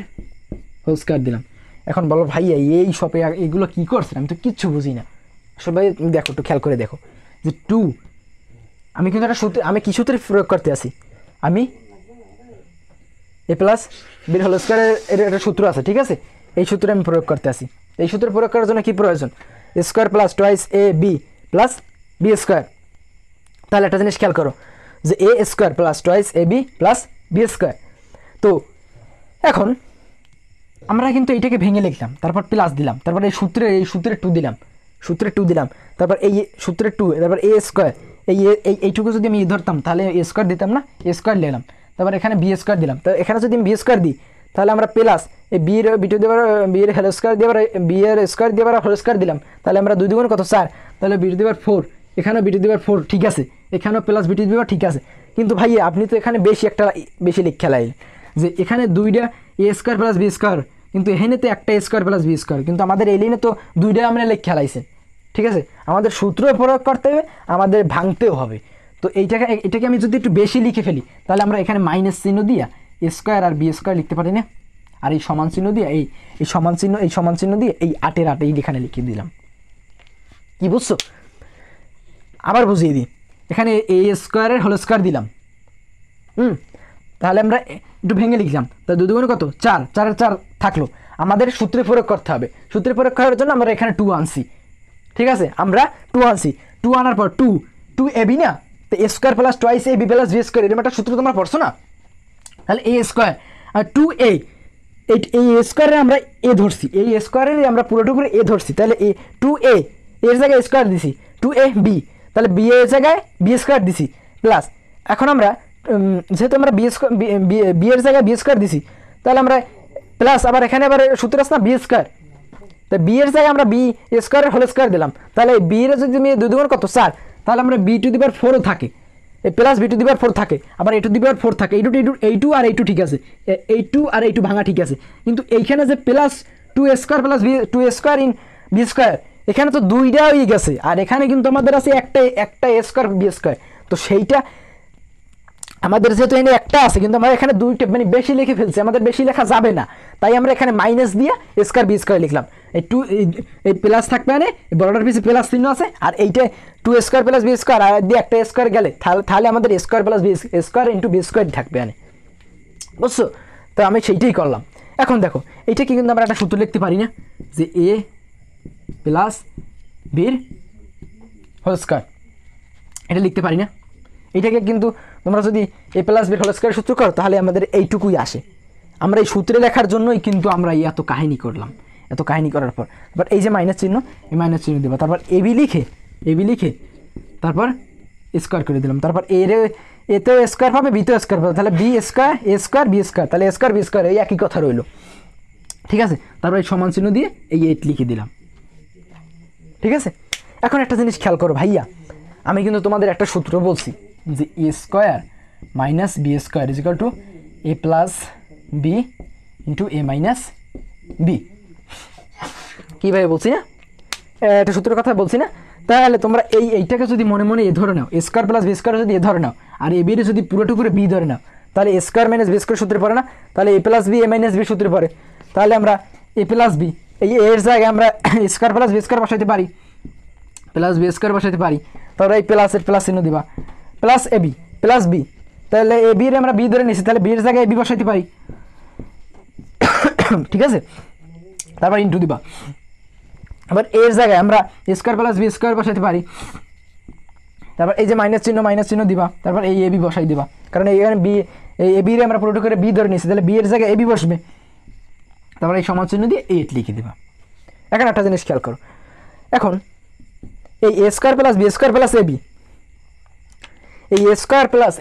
হোল স্কোয়ার দিলাম। এখন বলো ভাইয়া এই সবে এগুলো কী করছে, আমি তো কিচ্ছু বুঝি না। আসলে ভাই দেখো একটু খেয়াল করে দেখো যে 2, আমি কিন্তু একটা সূত্রে, আমি কি সূত্রে প্রয়োগ করতে আসি, আমি এ প্লাস বির হোল স্কোয়ারের একটা সূত্র আছে, ঠিক আছে, এই সূত্রে আমি প্রয়োগ করতে আসি। এই সূত্র প্রয়োগ করার জন্য কি প্রয়োজন, এ square plus twice a B plus B square. তাহলে একটা জিনিস খেয়াল করো যে a square plus twice a B plus B square. তো এখন আমরা কিন্তু এইটাকে ভেঙে লিখলাম, তারপর প্লাস দিলাম, তারপর এই সূত্রে 2 দিলাম, তারপর এই সূত্রে 2, তারপর এ স্কোয়ার, এইটুকু যদি আমি ধরতাম তাহলে এ স্কোয়ার দিতাম না, এ স্কোয়ার নিলাম, তারপর এখানে বি স্কোয়ার দিলাম। তো এখানে যদি আমি বি স্কোয়ার দিই তাহলে আমরা প্লাস এই বি টু দেবার বি এর হোল স্কোয়ার দিয়ে বি এর স্কোয়ার দিয়ে হোল স্কোয়ার দিলাম, তাহলে আমরা 2 দুগুণ কত 4, তাহলে বি টু দেবার 4, এখানেও বি টু দেবার 4, ঠিক আছে, এখানেও প্লাস বি টু দেবার, ঠিক আছে। কিন্তু ভাই আপনি তো এখানে বেশি লিখে লাইন যে এখানে 2টা এ স্কোয়ার প্লাস বি স্কোয়ার, কিন্তু এখানে তো একটা স্কোয়ার প্লাস বি স্কোয়ার, কিন্তু আমাদের এই লাইনে তো 2টা আমরা লিখে খেলাইছেন, ঠিক আছে। আমাদের সূত্র প্রয়োগ করতে হবে, আমাদের ভাঙতেও হবে। তো এটাকে আমি যদি একটু বেশি লিখে ফেলি তাহলে আমরা এখানে মাইনাস চিহ্ন দিয়া এ স্কোয়ার আর বি স্কোয়ার লিখতে পারি না, আর এই সমান চিহ্ন দিয়ে এই সমান চিহ্ন দিয়ে এই 8 এখানে লিখে দিলাম। কি বুঝছো? আবার বুঝিয়ে দিই, এখানে এ স্কোয়ারের হোল স্কোয়ার দিলাম, তাহলে আমরা একটু ভেঙে লিখলাম, তা 2 দুগুণে কত 4, 4 থাকলো। আমাদের সূত্রে প্রয়োগ করতে হবে, সূত্রে প্রয়োগ করার জন্য আমরা এখানে 2 আনছি, ঠিক আছে, আমরা 2 আনছি। 2 আনার পর 2 এ বি না, তো a square plus twice a B plus B square, এরকম একটা সূত্র তোমরা পড়ছো না? তাহলে এ স্কোয়ার আর 2a, এই স্কোয়ারে আমরা এ ধরছি, এই স্কোয়ারের আমরা পুরোটুকু এ ধরছি, তাহলে এ 2a এর জায়গায় স্কোয়ার দিছি 2a বি, তাহলে বি এর জায়গায় বি স্কোয়ার দিছি প্লাস। এখন আমরা যেহেতু আমরা বি এর জায়গায় বি স্কোয়ার দিছি, তাহলে আমরা প্লাস আবার এখানে আবার সূত্র আছে না বি স্কোয়ার, তো বি এর জায়গায় আমরা বি স্কোয়ারের হোল স্কোয়ার দিলাম, তাহলে বি এর যদি আমি 2 দুগুণ কত 4, তাহলে আমরা বি টু দি পাওয়ার 4ও থাকে, এই plus B to the power 4 থাকে, আবার এ টু দি পাওয়ার 4 থাকে, এই টু আর এই টু ঠিক আছে, এই টু আর এই টু ভাঙা ঠিক আছে, কিন্তু এইখানে যে plus 2 square plus B 2 square in B square, এখানে তো 2টা হয়ে গেছে, আর এখানে কিন্তু আমাদের আছে একটা এ স্কোয়ার বি স্কোয়ার। তো সেইটা আমাদের যেহেতু এখানে একটা আছে, কিন্তু আমরা এখানে 2টা মানে বেশি লিখে ফেলছি, আমাদের বেশি লেখা যাবে না, তাই আমরা এখানে মাইনাস দিয়ে স্কোয়ার বি স্কোয়ার লিখলাম। এই প্লাস থাকবে মানে বড়টার পিছিয়ে প্লাস চিহ্ন আছে, আর এইটা 2 স্কোয়ার প্লাস বি স্কোয়ার, আর দিয়ে একটা স্কোয়ার গেলে তাহলে আমাদের square plus B square into B square থাকবে মানে, বুঝছো? তো আমি সেইটাই করলাম। এখন দেখো এইটা কি, কিন্তু আমরা একটা সূত্র লিখতে পারি না যে এ প্লাস বির হোল স্কোয়ার, এটা লিখতে পারি না। এইটাকে কিন্তু তোমরা যদি এ প্লাস বির হোল স্কোয়ার সূত্র করো তাহলে আমাদের এইটুকুই আসে। আমরা এই সূত্রে লেখার জন্যই কিন্তু আমরা এত কাহিনী করলাম, এত কাহিনী করার পর এবার এই যে মাইনাস চিহ্ন, এই মাইনাস চিহ্ন দেবো, তারপর এবি লিখে তারপর স্কোয়ার করে দিলাম, তারপর এতেও স্কোয়ার পাবে বিতেও স্কোয়ার পাবে, তাহলে বি স্কোয়ার এ স্কোয়ার বি স্কোয়ার, তাহলে স্কোয়ার বি স্কোয়ার এই একই কথা রইলো, ঠিক আছে। তারপর এই সমান চিহ্ন দিয়ে এই 8 লিখে দিলাম, ঠিক আছে। এখন একটা জিনিস খেয়াল করো ভাইয়া, আমি কিন্তু তোমাদের একটা সূত্র বলছি যে a square minus b square is equal to a plus b into a minus b, কীভাবে বলছি না, একটা সূত্রের কথা বলছি না। তাহলে তোমরা এইটাকে যদি মনে মনে এ ধরে নাও, এ স্কোয়ার প্লাস বি স্কোয়ার যদি এ ধরে নাও, আর এ বির যদি পুরোটুকু বি ধরে নাও, তাহলে এ স্কোয়ার মাইনাস বি স্কোয়ার সূত্রে পড়ে না, তাহলে এ plus B A minus B সূত্রে পড়ে। তাহলে আমরা এ প্লাস বি এই এর জায়গায় আমরা স্কোয়ার প্লাস বি স্কোয়ার বসাইতে পারি, প্লাস বি স্কোয়ার বসাইতে পারি। তারপরে এই প্লাসের প্লাস চিহ্ন দিবা, plus a B plus B, তাহলে এ বির আমরা বি ধরে নিছি, তাহলে বির জায়গায় এ বি বসাইতে পারি, ঠিক আছে। তারপর ইন্টু দিবা, আবার এর জায়গায় আমরা স্কোয়ার প্লাস বি স্কোয়ার বসাইতে পারি। তারপর এই যে মাইনাস চিহ্ন দিবা, তারপর এই এ বি বসাই দিবা, কারণ এইখানে বি এই এ বির আমরা পুরোটা করে বি ধরে নিছি, তাহলে বি এর জায়গায় এ বি বসবে। তারপর এই সমান চিহ্ন দিয়ে 8 লিখে দিবা। এখন একটা জিনিস খেয়াল করো, এখন এই এ square plus B square plus a b, এই এ square plus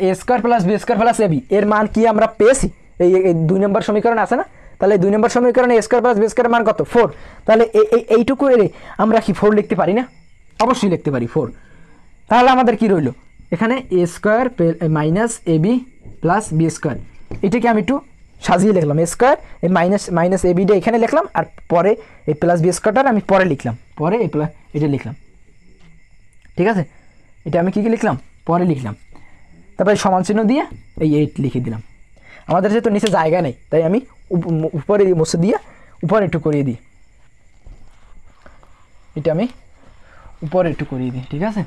B square plus a b এর মান কি আমরা পেয়েছি? এই 2 নম্বর সমীকরণ আছে না, তাহলে 2 নম্বর সমীকরণে এ স্কোয়ার প্লাস বি স্কোয়ার মান কত? 4। তাহলে এইটুকু এর আমরা কি 4 লিখতে পারি না? অবশ্যই লিখতে পারি 4। তাহলে আমাদের কি রইল এখানে? এ square minus a B plus B square, এটাকে আমি একটু সাজিয়ে লিখলাম। এ স্কোয়ার এই মাইনাস এ বিটা এখানে লিখলাম, আর পরে এই প্লাস বি স্কোয়ারটা আমি পরে লিখলাম, পরে এই এটা লিখলাম, ঠিক আছে। এটা আমি কী লিখলাম? পরে লিখলাম। তারপরে সমান চিহ্ন দিয়ে এই 8 লিখে দিলাম। আমাদের যেহেতু নিচে জায়গা নেই, তাই আমি উপরে মুছে দিয়ে উপরে একটু করিয়ে দিই, এটা আমি উপরে একটু করিয়ে দিই, ঠিক আছে।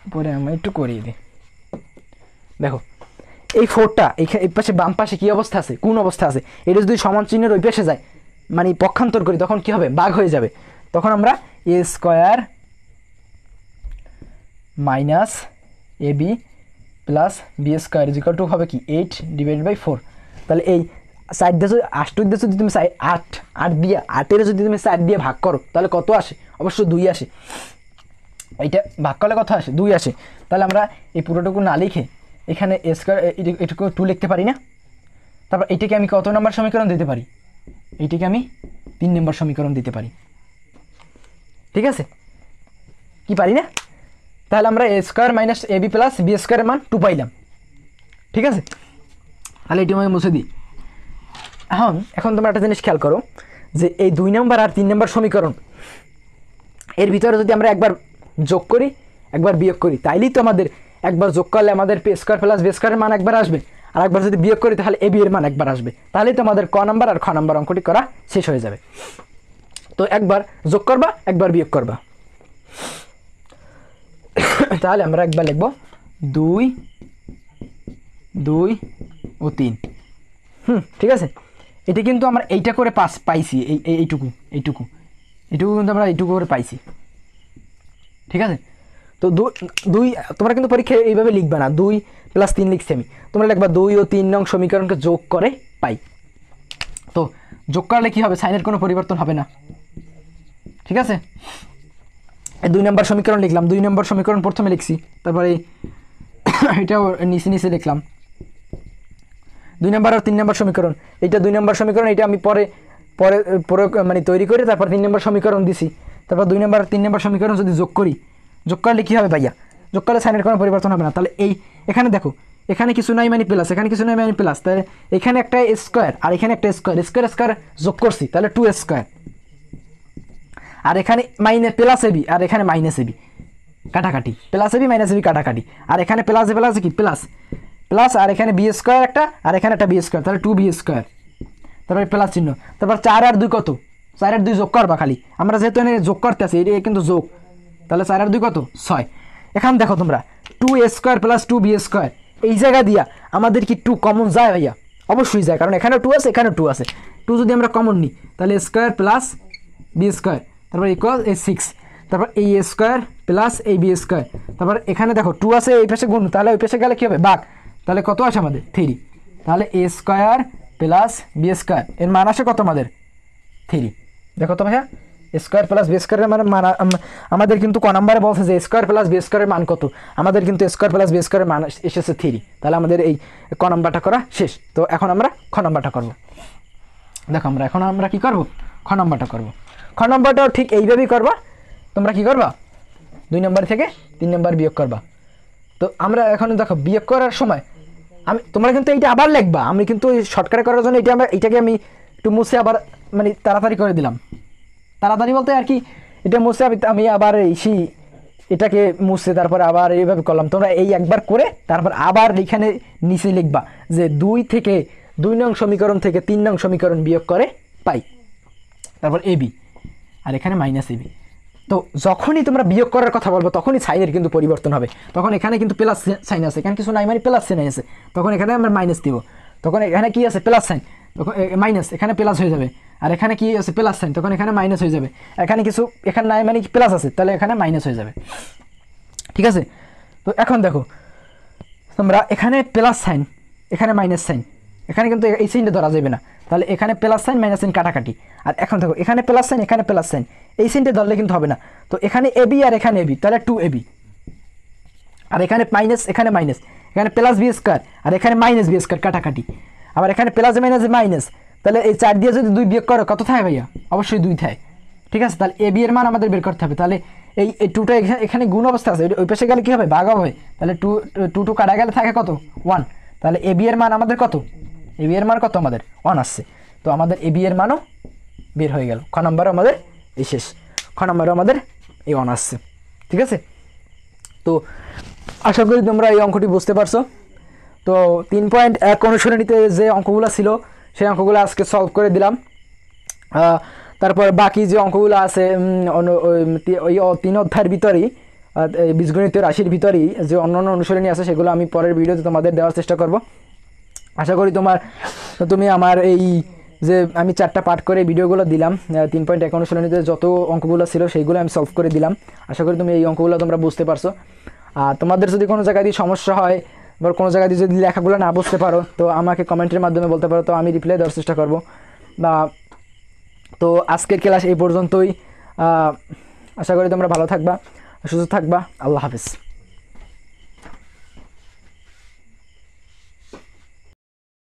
উপরে আমি একটু করিয়ে দিই। দেখো এই 4টা এই পাশে বাম পাশে কী অবস্থা আছে? কোন অবস্থা আছে? এটা যদি সমান চিহ্নের ওই পাশে যায়, মানে পক্ষান্তর করি, তখন কি হবে? ভাগ হয়ে যাবে। তখন আমরা a square minus a B plus B square is equal to হবে কি 8/4। তাহলে এই 4 দিয়ে যদি 8 দিয়ে যদি তুমি 8 দিয়ে 8-এর যদি তুমি 4 দিয়ে ভাগ করো, তাহলে কত আসে? অবশ্য 2 আসে। এইটা ভাগ করলে কত আসে? 2 আসে। তাহলে আমরা এই পুরোটুকু না লিখে এখানে এ স্কোয়ার এটুকু 2 লিখতে পারি না? তারপর এটাকে আমি কত নম্বর সমীকরণ দিতে পারি? এইটাকে আমি 3 নম্বর সমীকরণ দিতে পারি, ঠিক আছে। কি পারি না? তাহলে আমরা a square minus a B plus B স্কোয়ারের মান 2 পাইলাম, ঠিক আছে। তাহলে এটি আমি মুছে দিই। এখন তোমরা একটা জিনিস খেয়াল করো, যে এই 2 নম্বর আর 3 নম্বর সমীকরণ এর ভিতরে যদি আমরা একবার যোগ করি একবার বিয়োগ করি, তাইলেই তো আমাদের একবার যোগ করলে আমাদের পি স্কোয়ার প্লাস বি স্কোয়ারের মান একবার আসবে, আর একবার যদি বিয়োগ করি তাহলে এ বি এর মান একবার আসবে। তাহলেই তো আমাদের ক নাম্বার আর খ নাম্বার অঙ্কটি করা শেষ হয়ে যাবে। তো একবার যোগ করবা একবার বিয়োগ করবা। তাহলে আমরা একবার লিখব 2 ও 3, ঠিক আছে। এটি কিন্তু আমরা এইটা করে পাইছি, এইটুকু কিন্তু আমরা এইটুকু করে পাইছি, ঠিক আছে। তো 2 তোমরা কিন্তু পরীক্ষায় এইভাবে লিখবে না, 2 + 3 লিখছি আমি, তোমরা লিখবা 2 ও 3 নং সমীকরণকে যোগ করে পাই। তো যোগ করলে কি হবে? সাইনের কোনো পরিবর্তন হবে না, ঠিক আছে। এই 2 নম্বর সমীকরণ লিখলাম, 2 নম্বর সমীকরণ প্রথমে লিখছি, তারপরে এটাও নিচে লিখলাম 2 নম্বর আর 3 নম্বর সমীকরণ। এইটা 2 নম্বর সমীকরণ, এটা আমি পরে মানে তৈরি করে তারপর 3 নম্বর সমীকরণ দিছি। তারপর 2 নম্বর আর 3 নম্বর সমীকরণ যদি যোগ করলে কী হবে ভাইয়া? যোগ করলে সাইনের কোনো পরিবর্তন হবে না। তাহলে এখানে দেখো, এখানে কিছু নাই মানে প্লাস, এখানে কিছু নাই মানে প্লাস, তাহলে এখানে একটা স্কোয়ার আর এখানে একটা স্কোয়ার যোগ করছি, তাহলে 2 স্কোয়ার। আর এখানে প্লাস এবি আর এখানে মাইনাস এবি কাটাকাটি, প্লাস এবি মাইনাস এবি কাটাকাটি, আর এখানে প্লাস কি প্লাস, আর এখানে বি স্কোয়ার একটা, আর এখানে একটা বি স্কোয়ার, তাহলে 2b স্কোয়ার, তারপরে প্লাস চিহ্ন। তারপর 4 আর 2 কত? 4 আর 2 যোগ করবা খালি, আমরা যেহেতু এখানে যোগ করতে আছি, এটা কিন্তু যোগ, তাহলে 4 আর 2 কত? 6। এখন দেখো তোমরা 2a square plus 2b square, এই জায়গা দিয়া আমাদের কি 2 কমন যায় ভাইয়া? অবশ্যই যায়, কারণ এখানে 2 আছে এখানে 2 আছে। 2 যদি আমরা কমন নিই তাহলে স্কোয়ার প্লাস বি স্কোয়ার, তারপর ইকুয়াল এই 6, তারপর এই এ স্কোয়ার প্লাস এই বি স্কোয়ার, তারপর এখানে দেখো 2 আছে এই পাশে গুণ, তাহলে ওই পাশে গেলে কী হবে? ভাগ, তাহলে কত আসে আমাদের? 3। তাহলে এ স্কোয়ার প্লাস বি স্কোয়ার এর মান আসে কত আমাদের? 3। দেখো তো ভাইয়া, স্কোয়ার প্লাস বি স্কোয়ারের মান আমাদের কিন্তু ক নাম্বারে বলছে যে স্কোয়ার প্লাস বি স্কোয়ারের মান কত? আমাদের কিন্তু স্কোয়ার প্লাস বি স্কোয়ারের মান এসেছে 3। তাহলে আমাদের এই ক নাম্বারটা করা শেষ। তো এখন আমরা খ নাম্বারটা করবো। দেখো এখন আমরা কি করব? খ নাম্বারটা করবো। খ নাম্বারটাও ঠিক এইভাবেই করবা। তোমরা কি করবা? 2 নম্বর থেকে 3 নম্বর বিয়োগ করবা। তো আমরা এখন দেখো বিয়োগ করার সময় তোমরা কিন্তু এইটা আবার লিখবা। আমি কিন্তু শর্টকাট করার জন্য এইটাকে আমি একটু মুছে আবার মানে তাড়াতাড়ি করে দিলাম। তাড়াতাড়ি বলতে আর কি, এটা মুছে আমি আবার এটাকে মুছে তারপর আবার এইভাবে করলাম। তোমরা এই একবার করে তারপর আবার এখানে নিচে লিখবা যে 2 নং সমীকরণ থেকে 3 নং সমীকরণ বিয়োগ করে পাই, তারপর এবি আর এখানে মাইনাস এবি। তো যখনই তোমরা বিয়োগ করার কথা বলবো তখনই সাইনের কিন্তু পরিবর্তন হবে। তখন এখানে কিন্তু প্লাস সাইন আছে, এখানে কিছু নাই মানে প্লাস সাইন আছে, তখন এখানে আমরা মাইনাস দিব। তখন এখানে কি আছে প্লাস সাইন, তখন মাইনাস, এখানে প্লাস হয়ে যাবে। আর এখানে কি আছে প্লাস সাইন, তখন এখানে মাইনাস হয়ে যাবে। এখানে কিছু এখানে নাই মানে প্লাস আছে, তাহলে এখানে মাইনাস হয়ে যাবে। ঠিক আছে, তো এখন দেখো তোমরা এখানে প্লাস সাইন এখানে মাইনাস সাইন, এখানে কিন্তু এই সাইনটা ধরা যাবে না, তাহলে এখানে প্লাস সাইন মাইনাস সাইন কাটাকাটি। আর এখন দেখো এখানে প্লাস সাইন এখানে প্লাস সাইন, এই সাইনটা ধরলে কিন্তু হবে না। তো এখানে এবি আর এখানে এবি, তাহলে 2ab। আর এখানে মাইনাস এখানে মাইনাস, এখানে প্লাস বি স্কোয়ার আর এখানে মাইনাস বি স্কোয়ার কাটাকাটি। আবার এখানে প্লাস মাইনাস মাইনাস, তাহলে এই 4 দিয়ে যদি 2 বিয়োগ করো কত থাকে ভাইয়া? অবশ্যই 2 থাকে। ঠিক আছে, তাহলে এবি এর মান আমাদের বের করতে হবে। তাহলে এই 2টা এখানে গুণ অবস্থা আছে, ওই পাশে গেলে কী হবে? ভাগ হবে। তাহলে 2 কাটা গেলে থাকে কত? 1। তাহলে এবি এর মান আমাদের কত? এবি এর মান কত আমাদের? 1 আসছে। তো আমাদের এবি এর মানও বের হয়ে গেল। খ নম্বরও আমাদের এই শেষ, খ নম্বরও আমাদের এই 1 আসছে। ঠিক আছে, তো আশা করি তোমরা এই অঙ্কটি বুঝতে পারছো। তো 3.1 অনুশীলনীতে যে অঙ্কগুলো ছিল সেই অঙ্কগুলো আজকে সলভ করে দিলাম। তারপর বাকি যে অঙ্কগুলো আছে ওই 3 অধ্যায়ের ভিতরেই বীজগণিতের রাশির ভিতরেই যে অন্যান্য অনুশীলনী আছে সেগুলো আমি পরের ভিডিওতে তোমাদের দেওয়ার চেষ্টা করব। আশা করি তুমি আমার এই যে আমি 4টা পার্ট করে ভিডিওগুলো দিলাম 3.1 অনুশীলনীতে যত অঙ্কগুলো ছিল সেইগুলো আমি সলভ করে দিলাম। আশা করি তুমি এই অঙ্কগুলো তোমরা বুঝতে পারছো। আর তোমাদের যদি কোনো জায়গায় দিয়ে সমস্যা হয় বা কোনো জায়গায় দিয়ে যদি লেখাগুলো না বুঝতে পারো তো আমাকে কমেন্টের মাধ্যমে বলতে পারো, তো আমি রিপ্লাই দেওয়ার চেষ্টা করব। তো আজকের ক্লাস এই পর্যন্তই। আশা করি তোমরা ভালো থাকবা, সুস্থ থাকবা। আল্লাহ হাফেজ।